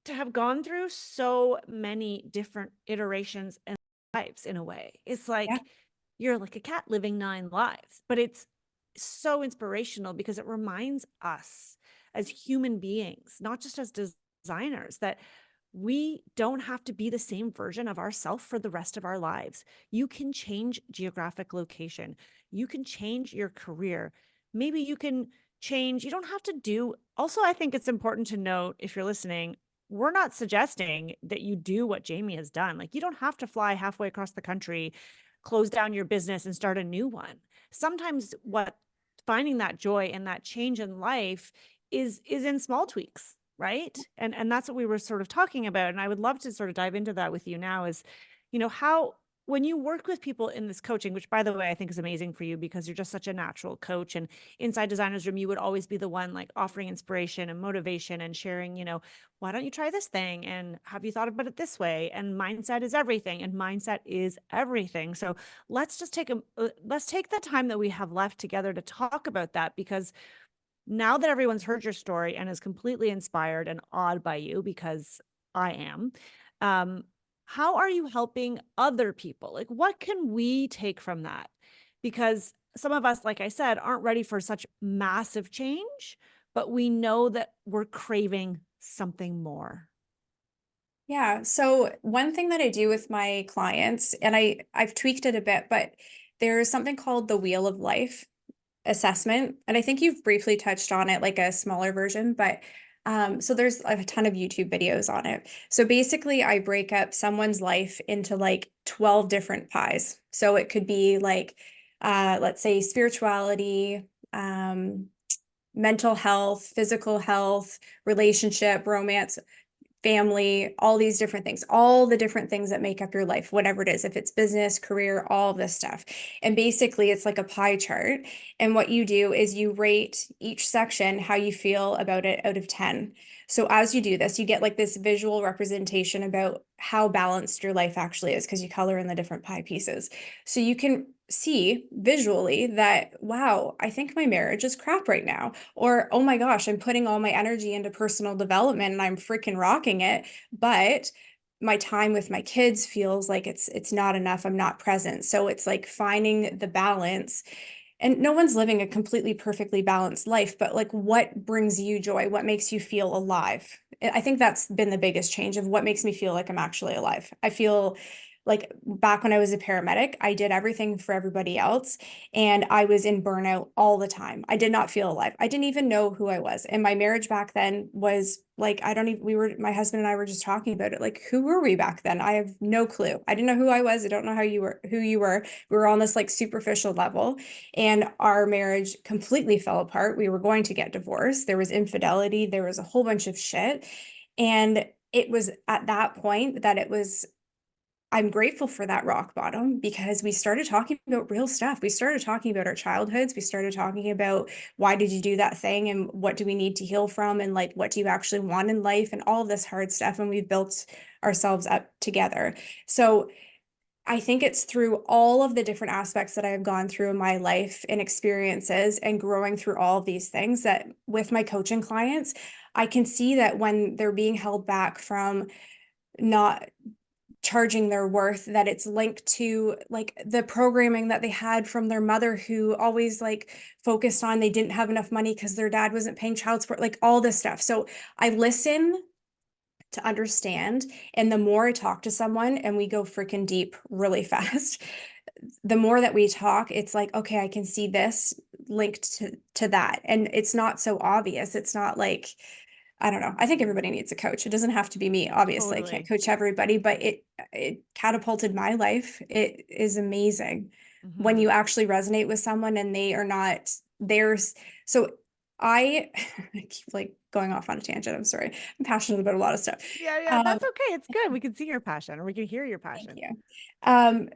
to have gone through so many different iterations and lives in a way. It's Yeah. like you're like a cat living 9 lives, but it's so inspirational because it reminds us as human beings, not just as designers, that we don't have to be the same version of ourselves for the rest of our lives. You can change geographic location. You can change your career. Maybe you can change. You don't have to do. Also, I think it's important to note, if you're listening, we're not suggesting that you do what Jami has done. Like, you don't have to fly halfway across the country, close down your business and start a new one. Sometimes what finding that joy and that change in life is in small tweaks, right? And that's what we were sort of talking about. And I would love to sort of dive into that with you now is, how when you work with people in this coaching, which by the way, I think is amazing for you because you're just such a natural coach, and inside Designers Room, you would always be the one like offering inspiration and motivation and sharing, why don't you try this thing? And have you thought about it this way? And mindset is everything. And mindset is everything. So let's just let's take the time that we have left together to talk about that, because now that everyone's heard your story and is completely inspired and awed by you, because I am, how are you helping other people? Like, what can we take from that? Because some of us, like I said, aren't ready for such massive change, but we know that we're craving something more. Yeah. So one thing that I do with my clients, and I've tweaked it a bit, but there's something called the Wheel of Life assessment. And I think you've briefly touched on it, like a smaller version, but so there's a ton of YouTube videos on it. So basically I break up someone's life into like 12 different pies. So it could be like, let's say spirituality, mental health, physical health, relationship, romance, family, all these different things, all the different things that make up your life, whatever it is, if it's business, career, all of this stuff. And basically, it's like a pie chart. And what you do is you rate each section how you feel about it out of 10. So as you do this, you get like this visual representation about how balanced your life actually is because you color in the different pie pieces. So you can see visually that, wow, I think my marriage is crap right now. Or, oh my gosh, I'm putting all my energy into personal development and I'm freaking rocking it. But my time with my kids feels like it's not enough. I'm not present. So it's like finding the balance. And no one's living a completely perfectly balanced life, but like what brings you joy? What makes you feel alive? I think that's been the biggest change of what makes me feel like I'm actually alive. I feel like back when I was a paramedic, I did everything for everybody else and I was in burnout all the time. I did not feel alive. I didn't even know who I was. And my marriage back then was like, I don't even, my husband and I were just talking about it. Like, who were we back then? I have no clue. I didn't know who I was. I don't know who you were. We were on this like superficial level and our marriage completely fell apart. We were going to get divorced. There was infidelity. There was a whole bunch of shit. And it was at that point that I'm grateful for that rock bottom, because we started talking about real stuff. We started talking about our childhoods. We started talking about, why did you do that thing, and what do we need to heal from, and like, what do you actually want in life, and all of this hard stuff. And we've built ourselves up together. So I think it's through all of the different aspects that I've gone through in my life and experiences, and growing through all of these things, that with my coaching clients, I can see that when they're being held back from not charging their worth, that it's linked to like the programming that they had from their mother, who always like focused on, they didn't have enough money because their dad wasn't paying child support, like all this stuff. So I listen to understand, and the more I talk to someone, and we go freaking deep really fast, the more that we talk, it's like, okay, I can see this linked to that, and it's not so obvious. It's not like, I don't know. I think everybody needs a coach. It doesn't have to be me. Obviously, I can't Totally. coach everybody, but it catapulted my life. It is amazing when Mhm. you actually resonate with someone and they are not theirs. So I, I keep like going off on a tangent. I'm sorry. I'm passionate about a lot of stuff. Yeah, yeah, Um, that's okay. It's good. We can see your passion, or we can hear your Thank passion. you. Um,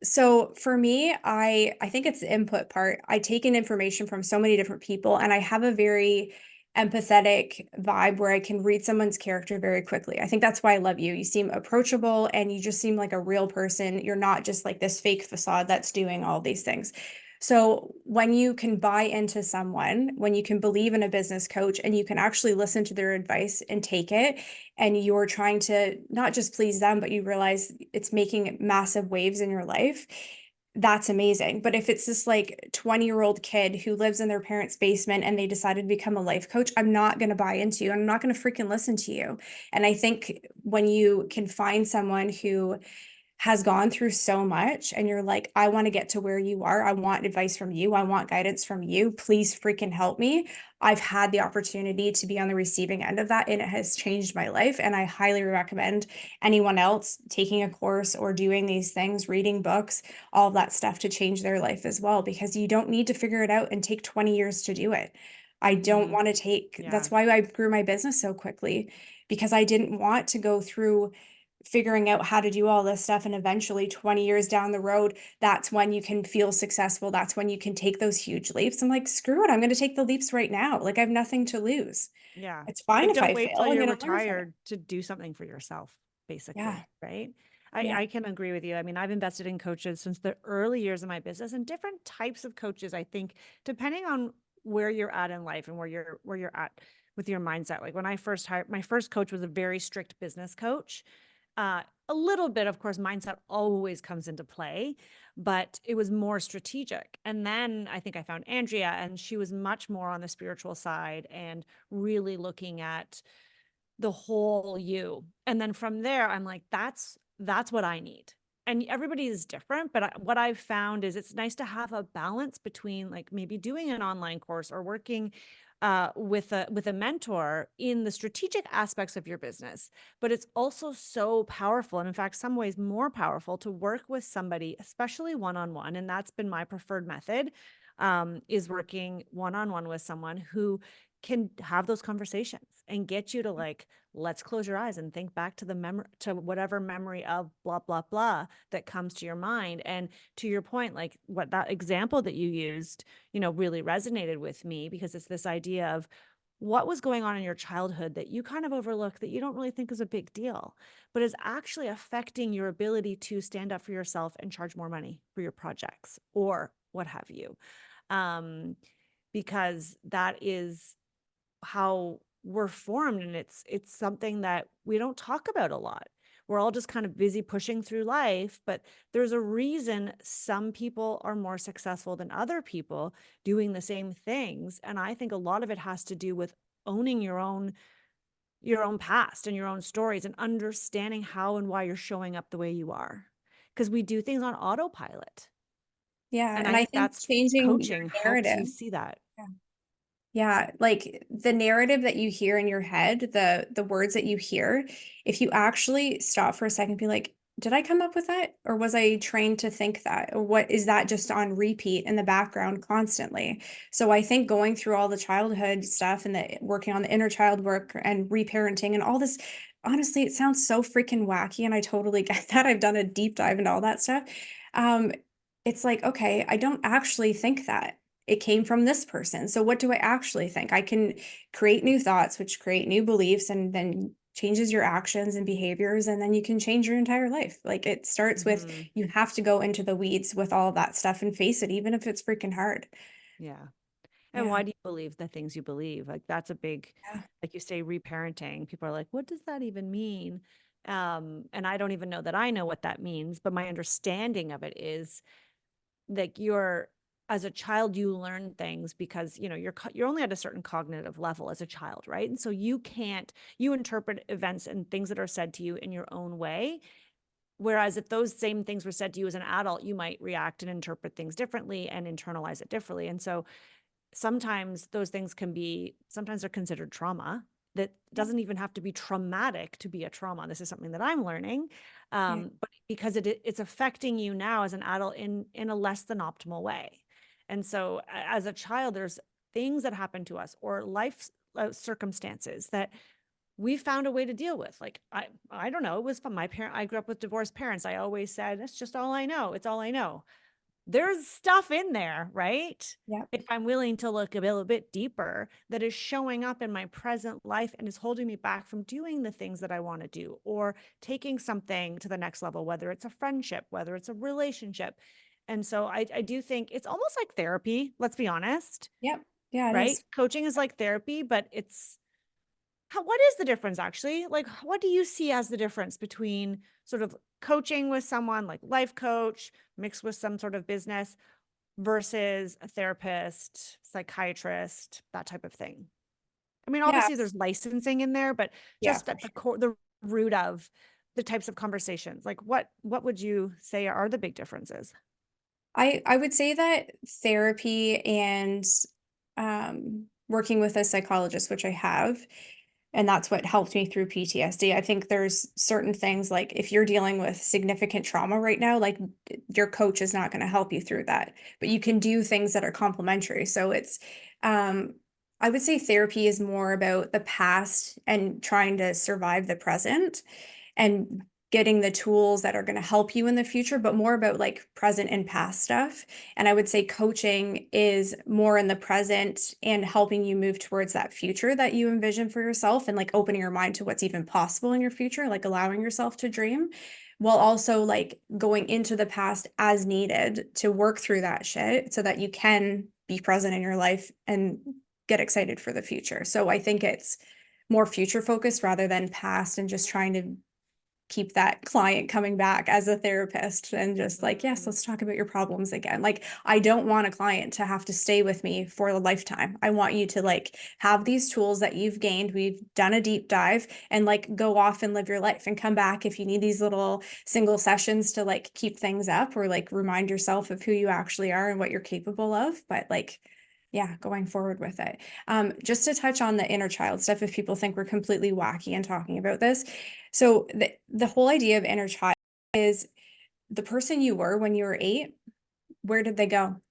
so for me, I think it's the input part. I take in information from so many different people, and I have a very empathetic vibe where I can read someone's character very quickly. I think that's why I love you. You seem approachable, and you just seem like a real person. You're not just like this fake facade that's doing all these things. So when you can buy into someone, when you can believe in a business coach, and you can actually listen to their advice and take it, and you're trying to not just please them, but you realize it's making massive waves in your life, that's amazing. But if it's this like 20-year-old kid who lives in their parents' basement and they decided to become a life coach, I'm not going to buy into you. I'm not going to freaking listen to you. And I think when you can find someone who has gone through so much, and you're like, I want to get to where you are. I want advice from you. I want guidance from you. Please freaking help me. I've had the opportunity to be on the receiving end of that, and it has changed my life. And I highly recommend anyone else taking a course or doing these things, reading books, all of that stuff, to change their life as well, because you don't need to figure it out and take 20 years to do it. I don't Mhm. want to take, Yeah. that's why I grew my business so quickly, because I didn't want to go through figuring out how to do all this stuff, and eventually 20 years down the road, that's when you can feel successful. That's when you can take those huge leaps. I'm like, screw it, I'm going to take the leaps right now. Like, I have nothing to lose. Yeah. It's fine Like, if don't I wait fail. till I'm you're going to learn from it. retired to do something for yourself, Yeah. basically, right? Yeah. I can agree with you. I mean, I've invested in coaches since the early years of my business, and different types of coaches, I think, depending on where you're at in life and where you're at with your mindset. Like when I first hired, my first coach was a very strict business coach. A little bit, of course, mindset always comes into play, but it was more strategic. And then I think I found Andrea, and she was much more on the spiritual side and really looking at the whole you. And then from there, I'm like, that's what I need. And everybody is different, but what I've found is it's nice to have a balance between like maybe doing an online course or working with a mentor in the strategic aspects of your business. But it's also so powerful, and in fact, some ways more powerful, to work with somebody, especially one-on-one. And that's been my preferred method, is working one-on-one with someone who can have those conversations and get you to like, let's close your eyes and think back to the memory, to whatever memory of blah blah blah that comes to your mind. And to your point, like what that example that you used, really resonated with me, because it's this idea of what was going on in your childhood that you kind of overlook, that you don't really think is a big deal, but is actually affecting your ability to stand up for yourself and charge more money for your projects or what have you. um because that is how we're formed, and it's something that we don't talk about a lot. We're all just kind of busy pushing through life, but there's a reason some people are more successful than other people doing the same things. And I think a lot of it has to do with owning your own past and your own stories, and understanding how and why you're showing up the way you are, because we do things on autopilot. Yeah. And And I I think think that's changing your coaching helps you narrative. see that. Yeah. Yeah, like the narrative that you hear in your head, the words that you hear, if you actually stop for a second, be like, did I come up with that? Or was I trained to think that? Or what is that just on repeat in the background constantly? So I think going through all the childhood stuff and the working on the inner child work and reparenting and all this, honestly, it sounds so freaking wacky. And I totally get that. I've done a deep dive into all that stuff. Um, it's like, okay, I don't actually think that. It came from this person. So what do I actually think? I can create new thoughts, which create new beliefs, and then changes your actions and behaviors, and then you can change your entire life. Like it starts with Mhm. you have to go into the weeds with all that stuff and face it, even if it's freaking hard. Yeah. And Yeah. why do you believe the things you believe? Like that's a big, Yeah. like you say, reparenting. People are like, what does that even mean? And I don't even know that I know what that means, but my understanding of it is like you're as a child you learn things because you're only at a certain cognitive level as a child, right? And so you interpret events and things that are said to you in your own way, whereas if those same things were said to you as an adult, you might react and interpret things differently and internalize it differently. And so sometimes those things sometimes they're considered trauma. That Yeah. doesn't even have to be traumatic to be a trauma. This is something that I'm learning, Yeah. but because it's affecting you now as an adult in a less than optimal way. And so as a child, there's things that happen to us or life circumstances that we found a way to deal with. Like I don't know, it was from my parent. I grew up with divorced parents. I always said, that's just all I know. It's all I know. There's stuff in there, right? Yeah. If I'm willing to look a little bit deeper, that is showing up in my present life and is holding me back from doing the things that I want to do or taking something to the next level, whether it's a friendship, whether it's a relationship. And so I do think it's almost like therapy, let's be honest, Yep. Yeah, it right? is. Coaching is like therapy, but what is the difference actually? Like, what do you see as the difference between sort of coaching with someone like life coach mixed with some sort of business versus a therapist, psychiatrist, that type of thing? I mean, obviously Yes. there's licensing in there, but Yeah, just for at the sure. core, the root of the types of conversations, like what would you say are the big differences? I would say that therapy and working with a psychologist, which I have, and that's what helped me through PTSD. I think there's certain things like if you're dealing with significant trauma right now, like your coach is not going to help you through that, but you can do things that are complementary. So um, I would say therapy is more about the past and trying to survive the present and getting the tools that are going to help you in the future, but more about like present and past stuff. And I would say coaching is more in the present and helping you move towards that future that you envision for yourself and like opening your mind to what's even possible in your future, like allowing yourself to dream while also like going into the past as needed to work through that shit so that you can be present in your life and get excited for the future. So I think it's more future focused rather than past and just trying to keep that client coming back as a therapist and just like, yes, Mm, let's talk about your problems again. Like, I don't want a client to have to stay with me for a lifetime. I want you to like have these tools that you've gained. We've done a deep dive and like go off and live your life and come back if you need these little single sessions to like keep things up or like remind yourself of who you actually are and what you're capable of. But like, yeah, going forward with it. Just to touch on the inner child stuff, if people think we're completely wacky and talking about this, so the whole idea of inner child is the person you were when you were 8, where did they go?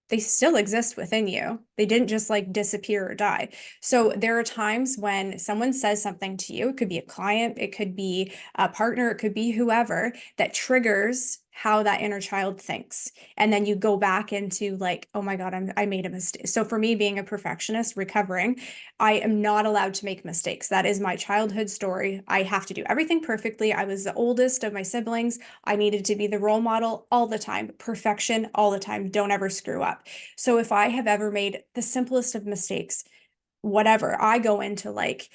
They still exist within you. They didn't just like disappear or die. So there are times when someone says something to you, it could be a client, it could be a partner, it could be whoever that triggers how that inner child thinks. And then you go back into like, oh my God, I made a mistake. So for me, being a perfectionist, recovering, I am not allowed to make mistakes. That is my childhood story. I have to do everything perfectly. I was the oldest of my siblings. I needed to be the role model all the time, perfection all the time. Don't ever screw up. So if I have ever made the simplest of mistakes, whatever, I go into like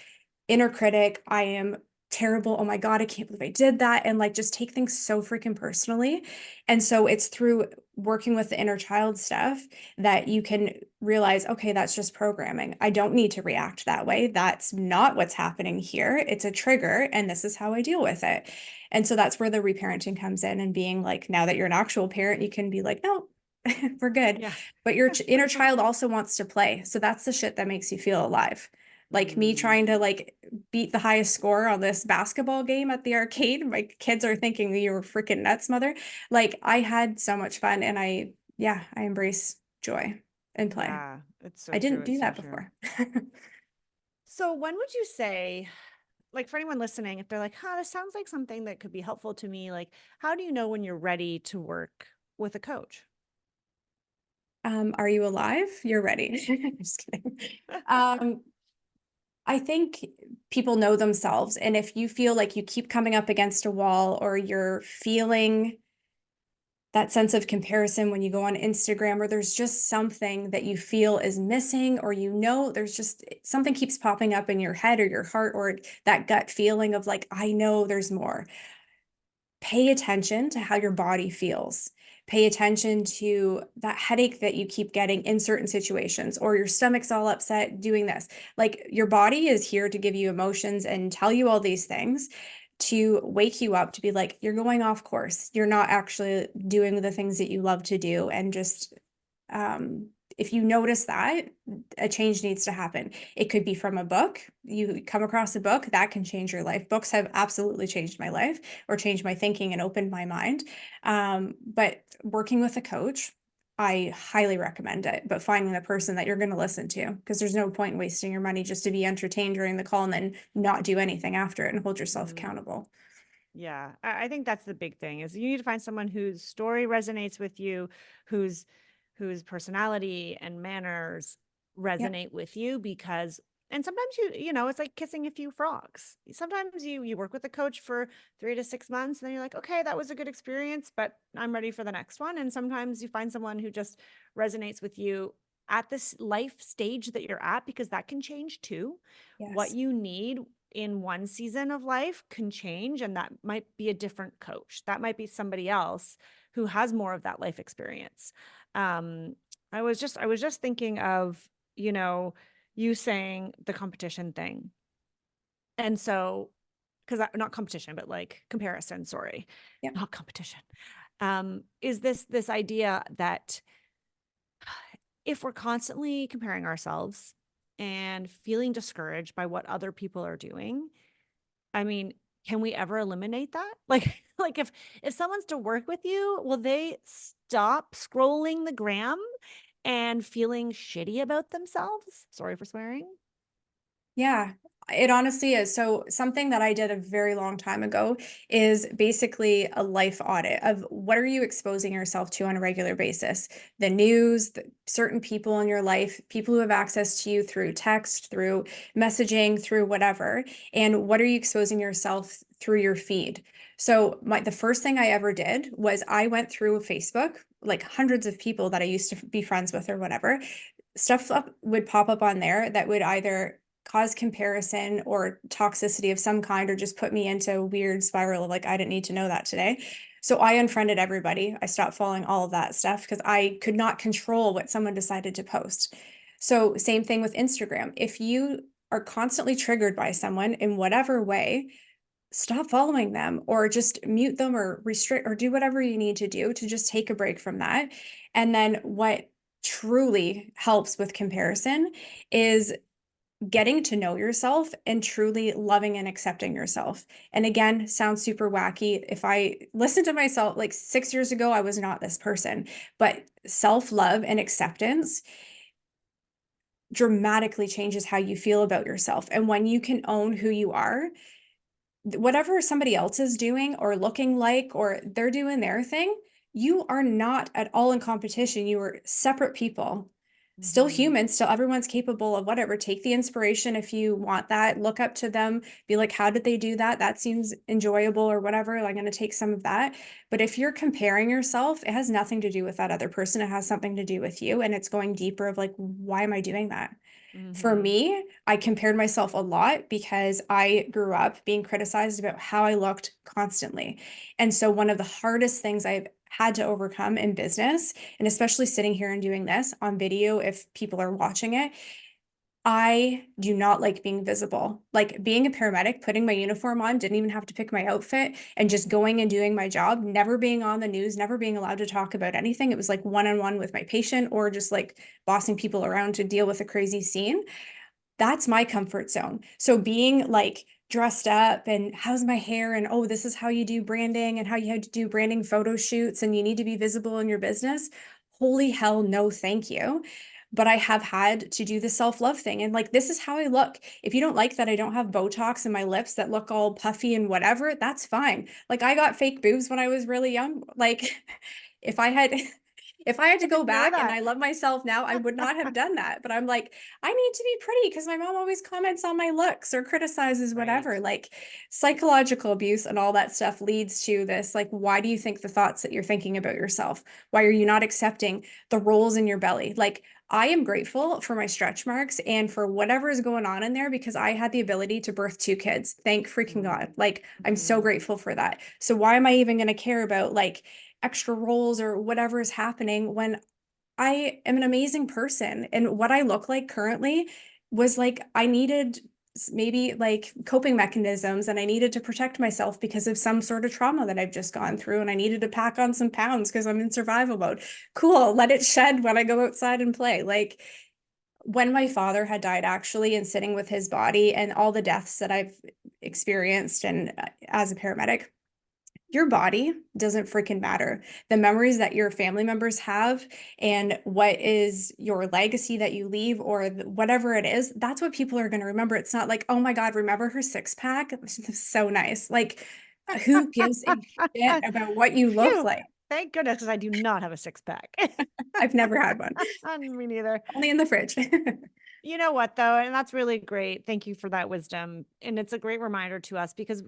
inner critic. I am terrible. Oh my God, I can't believe I did that. And like just take things so freaking personally. And so it's through working with the inner child stuff that you can realize, okay, that's just programming. I don't need to react that way. That's not what's happening here. It's a trigger, and this is how I deal with it. And so that's where the reparenting comes in and being like, now that you're an actual parent, you can be like, no, we're good. yeah. But your Yeah, inner that's child okay. also wants to play. So that's the shit that makes you feel alive. Like me trying to like beat the highest score on this basketball game at the arcade. My kids are thinking you were freaking nuts, mother. Like I had so much fun and I embrace joy and play. Yeah, it's so I true. didn't It's do so that true. before. So when would you say, like for anyone listening, if they're like, huh, this sounds like something that could be helpful to me, like how do you know when you're ready to work with a coach? Are you alive? You're ready. Just kidding. Um, I think people know themselves. And if you feel like you keep coming up against a wall or you're feeling that sense of comparison when you go on Instagram, or there's just something that you feel is missing, or there's just something keeps popping up in your head or your heart, or that gut feeling of like, I know there's more. Pay attention to how your body feels. Pay attention to that headache that you keep getting in certain situations, or your stomach's all upset doing this. Like your body is here to give you emotions and tell you all these things to wake you up to be like, you're going off course. You're not actually doing the things that you love to do. And just, if you notice that, a change needs to happen. It could be from a book. You come across a book that can change your life. Books have absolutely changed my life or changed my thinking and opened my mind. But working with a coach, I highly recommend it, but finding the person that you're going to listen to, because there's no point in wasting your money just to be entertained during the call and then not do anything after it and hold yourself Mhm. accountable. Yeah, I think that's the big thing is you need to find someone whose story resonates with you, whose whose personality and manners Yep. resonate with you because and sometimes you know it's like kissing a few frogs. Sometimes you work with a coach for 3 to 6 months and then you're like, okay, that was a good experience, but I'm ready for the next one. And sometimes you find someone who just resonates with you at this life stage that you're at because that can change too. What Yes. you need in one season of life can change and that might be a different coach. That might be somebody else who has more of that life experience. um I was just thinking of, you know, you saying the competition thing. And so because not competition but like comparison, sorry, Yep. not competition. Is this idea that if we're constantly comparing ourselves and feeling discouraged by what other people are doing, I mean, can we ever eliminate that? Like, like if someone's to work with you, will they stop scrolling the gram and feeling shitty about themselves? Sorry for swearing. Yeah, it honestly is. So something that I did a very long time ago is basically a life audit of what are you exposing yourself to on a regular basis? The news, certain people in your life, people who have access to you through text, through messaging, through whatever, and what are you exposing yourself through your feed? So the first thing I ever did was I went through Facebook, like hundreds of people that I used to be friends with or whatever. Would pop up on there that would either cause comparison or toxicity of some kind, or just put me into a weird spiral of like, I didn't need to know that today. So I unfriended everybody. I stopped following all of that stuff because I could not control what someone decided to post. So same thing with Instagram. If you are constantly triggered by someone in whatever way, stop following them or just mute them or restrict or do whatever you need to do to just take a break from that. And then what truly helps with comparison is getting to know yourself and truly loving and accepting yourself. And again, sounds super wacky. If I listened to myself like 6 years ago, I was not this person, but self-love and acceptance dramatically changes how you feel about yourself. And when you can own who you are, whatever somebody else is doing or looking like, or they're doing their thing, you are not at all in competition. You are separate people, still Mm-hmm. human, still everyone's capable of whatever. Take the inspiration if you want that, look up to them, be like, how did they do that? That seems enjoyable or whatever. I'm going to take some of that. But if you're comparing yourself, it has nothing to do with that other person. It has something to do with you. And it's going deeper of like, why am I doing that? For Mm-hmm. me, I compared myself a lot because I grew up being criticized about how I looked constantly. And so, one of the hardest things I've had to overcome in business, and especially sitting here and doing this on video, if people are watching it, I do not like being visible. Like being a paramedic, putting my uniform on, didn't even have to pick my outfit, and just going and doing my job, never being on the news, never being allowed to talk about anything. It was like one on one with my patient or just like bossing people around to deal with a crazy scene. That's my comfort zone. So being like dressed up and how's my hair and oh, this is how you do branding and how you have to do branding photo shoots and you need to be visible in your business. Holy hell, no, thank you. But I have had to do the self-love thing. And like, this is how I look. If you don't like that, I don't have Botox in my lips that look all puffy and whatever, that's fine. Like, I got fake boobs when I was really young. Like, if I had. If I had to I go didn't know back and that. I love myself now, I would not have done that. But I'm like, I need to be pretty because my mom always comments on my looks or criticizes whatever. Right. Like psychological abuse and all that stuff leads to this. Like, why do you think the thoughts that you're thinking about yourself? Why are you not accepting the rolls in your belly? Like, I am grateful for my stretch marks and for whatever is going on in there because I had the ability to birth two kids. Thank freaking God. Like, I'm so Mm-hmm. grateful for that. So why am I even going to care about like extra rolls or whatever is happening when I am an amazing person? And what I look like currently was like I needed maybe like coping mechanisms and I needed to protect myself because of some sort of trauma that I've just gone through and I needed to pack on some pounds because I'm in survival mode. Cool, let it shed when I go outside and play. Like when my father had died actually and sitting with his body and all the deaths that I've experienced and as a paramedic, your body doesn't freaking matter. The memories that your family members have and what is your legacy that you leave or whatever it is, that's what people are going to remember. It's not like, oh my God, remember her six pack? So nice. Like, who gives a shit about what you look Phew. like? Thank goodness, because I do not have a six pack. I've never had one, Me neither. only in the fridge. You know what, though? And that's really great. Thank you for that wisdom. And it's a great reminder to us because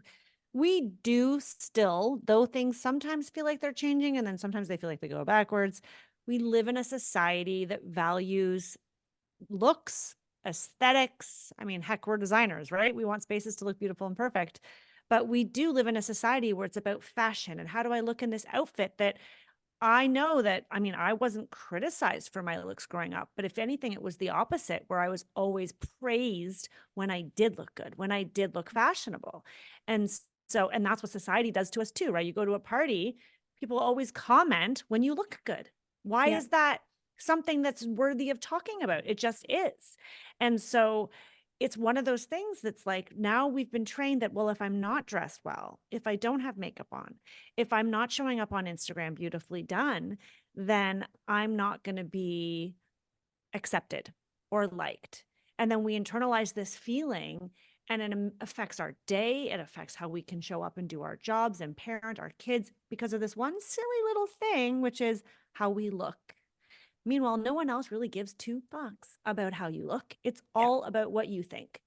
we do still, though things sometimes feel like they're changing and then sometimes they feel like they go backwards, we live in a society that values looks, aesthetics. I mean, heck, we're designers, right? We want spaces to look beautiful and perfect. But we do live in a society where it's about fashion and how do I look in this outfit that I know that, I mean, I wasn't criticized for my looks growing up, but if anything, it was the opposite, where I was always praised when I did look good, when I did look fashionable. And so, and that's what society does to us too, right? You go to a party, people always comment when you look good. Why Yeah. is that something that's worthy of talking about? It just is. And so, it's one of those things that's like now we've been trained that, well, if I'm not dressed well, if I don't have makeup on, if I'm not showing up on Instagram beautifully done, then I'm not going to be accepted or liked. And then we internalize this feeling and it affects our day. It affects how we can show up and do our jobs and parent our kids because of this one silly little thing, which is how we look. Meanwhile, no one else really gives two fucks about how you look. It's Yeah. all about what you think.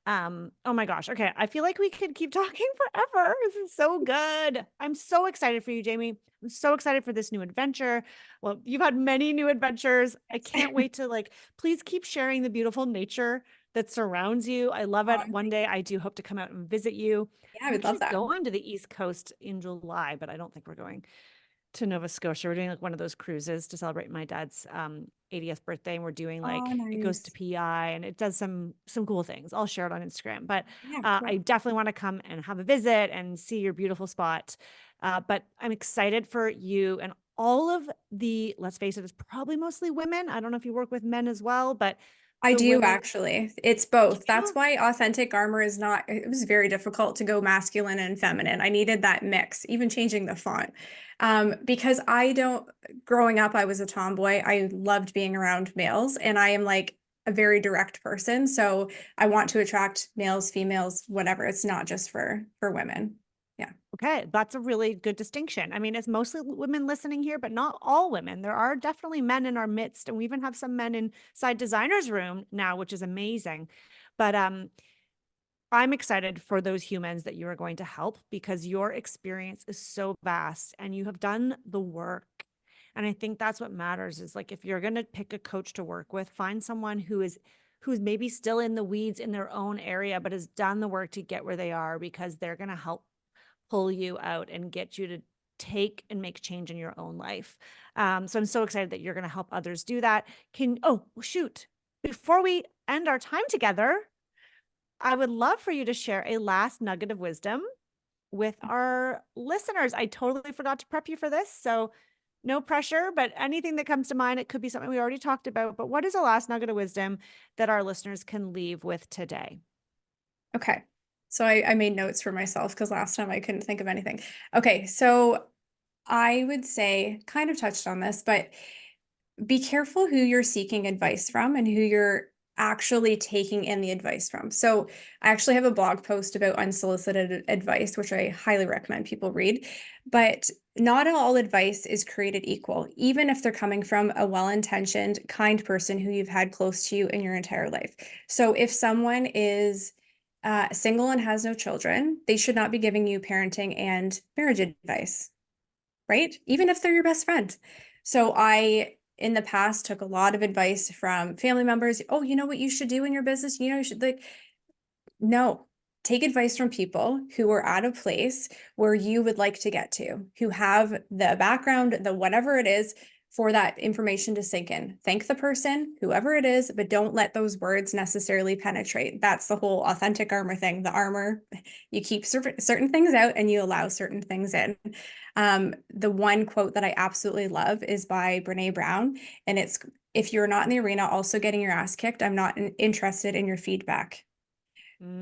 Oh my gosh. Okay. I feel like we could keep talking forever. This is so good. I'm so excited for you, Jamie. I'm so excited for this new adventure. Well, you've had many new adventures. I can't wait to please keep sharing the beautiful nature that surrounds you. I love it. One day I do hope to come out and visit you. Yeah, I I'm would love actually that. going to the East Coast in July, but I don't think we're going to Nova Scotia. We're doing like one of those cruises to celebrate my dad's 80th birthday, and we're doing Oh, like it goes to nice. PI and it does some cool things. I'll share it on Instagram. But Yeah, I cool. definitely want to come and have a visit and see your beautiful spot. But I'm excited for you and all of the, let's face it, it's probably mostly women. I don't know if you work with men as well, but I the do women actually. It's do both. That's you? why authentic armor is not, it was very difficult to go masculine and feminine. I needed that mix, even changing the font. Because I don't, growing up, I was a tomboy. I loved being around males and I am like a very direct person. So I want to attract males, females, whatever. It's not just for women. Yeah. Okay, that's a really good distinction. I mean, it's mostly women listening here, but not all women. There are definitely men in our midst, and we even have some men inside designers room now, which is amazing. But I'm excited for those humans that you are going to help because your experience is so vast and you have done the work. And I think that's what matters is like if you're going to pick a coach to work with, find someone who's maybe still in the weeds in their own area but has done the work to get where they are because they're going to help pull you out and get you to take and make change in your own life. So I'm so excited that you're going to help others do that. Shoot. Before we end our time together, I would love for you to share a last nugget of wisdom with our listeners. I totally forgot to prep you for this. So No pressure, but anything that comes to mind, it could be something we already talked about. But what is the last nugget of wisdom that our listeners can leave with today? Okay. So I made notes for myself because last time I couldn't think of anything. Okay. So I would say, kind of touched on this, but be careful who you're seeking advice from and who you're actually taking in the advice from. So I actually have a blog post about unsolicited advice, which I highly recommend people read. But not all advice is created equal, even if they're coming from a well-intentioned, kind person who you've had close to you in your entire life. So if someone is single and has no children, they should not be giving you parenting and marriage advice, right? Even if they're your best friend. So I, in the past, took a lot of advice from family members. Oh, you know what you should do in your business? You know, you should like, no, take advice from people who are at a place where you would like to get to, who have the background, the whatever it is for that information to sink in. Thank the person, whoever it is, but don't let those words necessarily penetrate. That's the whole authentic armor thing. The armor, you keep certain things out and you allow certain things in. The one quote that I absolutely love is by Brene Brown, and it's, if you're not in the arena also getting your ass kicked, I'm not interested in your feedback.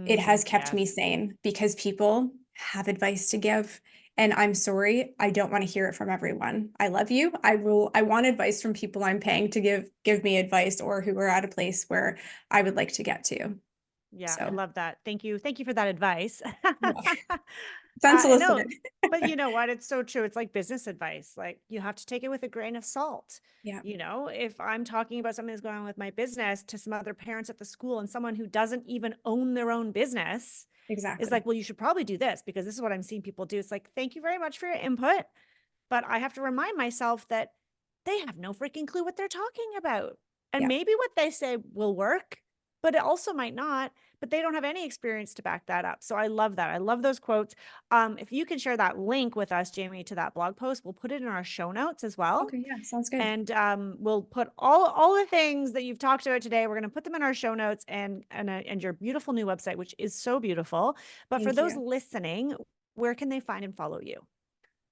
It has kept me Yes. sane because people have advice to give. And I'm sorry, I don't want to hear it from everyone. I love you. I want advice from people I'm paying to give me advice or who are at a place where I would like to get to. Yeah, I So love that. Thank you. Thank you for that advice. yeah, it's unsolicited. No, but you know what? It's so true. It's like business advice. Like you have to take it with a grain of salt. Yeah, You know, if I'm talking about something that's going on with my business to some other parents at the school and someone who doesn't even own their own business is exactly. like, well, you should probably do this because this is what I'm seeing people do. It's like, thank you very much for your input. But I have to remind myself that they have no freaking clue what they're talking about. And Yeah. maybe what they say will work, but it also might not, but they don't have any experience to back that up. So I love that. I love those quotes. If you can share that link with us, Jamie, to that blog post, we'll put it in our show notes as well. Okay, yeah, sounds good. And we'll put all the things that you've talked about today. We're going to put them in our show notes and your beautiful new website, which is so beautiful. But for Thank those you. listening, where can they find and follow you?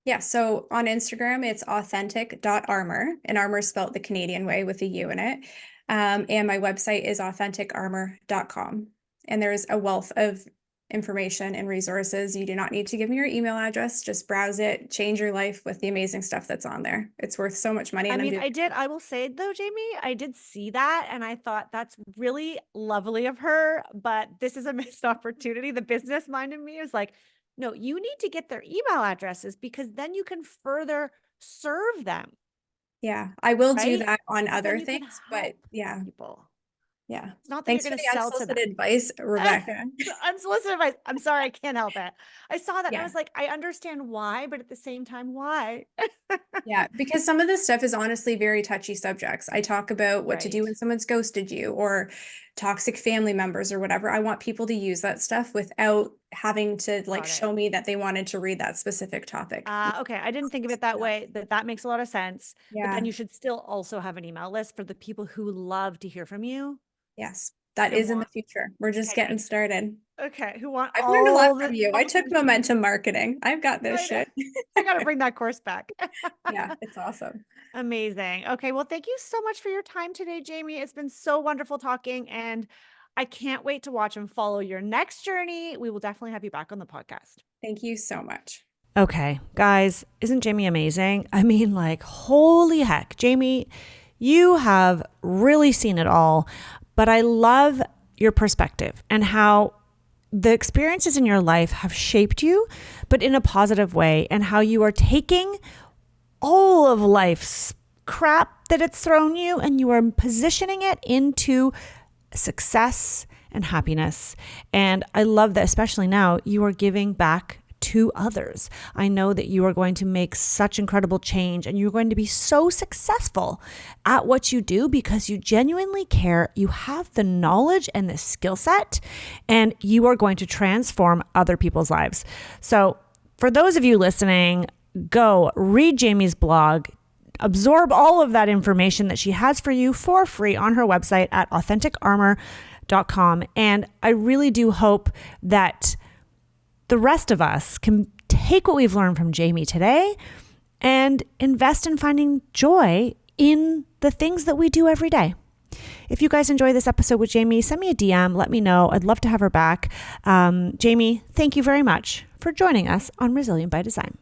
Yeah, so on Instagram, it's authentic.armor, and armor is spelled the Canadian way with a U in it. And my website is authenticarmor.com. And there's a wealth of information and resources. You do not need to give me your email address. Just browse it, change your life with the amazing stuff that's on there. It's worth so much money. I And I'm mean, doing, I will say though, Jamie, I did see that and I thought that's really lovely of her, but this is a missed opportunity. The business mind in me is like, no, you need to get their email addresses because then you can further serve them, yeah, I will do right? that on Because then other you can things, but help yeah, people. yeah. It's not that you're Thanks going for to the sell to them. unsolicited advice, Rebecca. Unsolicited advice. I'm sorry, I can't help it. I saw that and I Yeah. was like, I understand why, but at the same time, why? Yeah, because some of this stuff is honestly very touchy subjects. I talk about what to do Right. when someone's ghosted you or toxic family members or whatever. I want people to use that stuff without having to like Got it. show me that they wanted to read that specific topic. Okay. I didn't think of it that Yeah. way. That makes a lot of sense. But then Yeah. you should still also have an email list for the people who love to hear from you Yes. That and is in the want. future. We're just Okay, getting good. started. Okay, who want I've learned a lot all from the you. I took information. momentum marketing. I've got this I know. shit. I got to bring that course back. Yeah, it's awesome. Amazing. Okay, well, thank you so much for your time today, Jamie. It's been so wonderful talking, and I can't wait to watch and follow your next journey. We will definitely have you back on the podcast. Thank you so much. Okay, guys, isn't Jamie amazing? I mean, like, holy heck, Jamie, you have really seen it all, but I love your perspective and how the experiences in your life have shaped you, but in a positive way, and how you are taking all of life's crap that it's thrown you and you are positioning it into success and happiness. And I love that, especially now, you are giving back to others. I know that you are going to make such incredible change and you're going to be so successful at what you do because you genuinely care. You have the knowledge and the skill set, and you are going to transform other people's lives. So for those of you listening, go read Jamie's blog, absorb all of that information that she has for you for free on her website at authenticarmor.com. And I really do hope that the rest of us can take what we've learned from Jamie today and invest in finding joy in the things that we do every day. If you guys enjoy this episode with Jami, send me a DM, let me know. I'd love to have her back. Jami, thank you very much for joining us on Resilient by Design.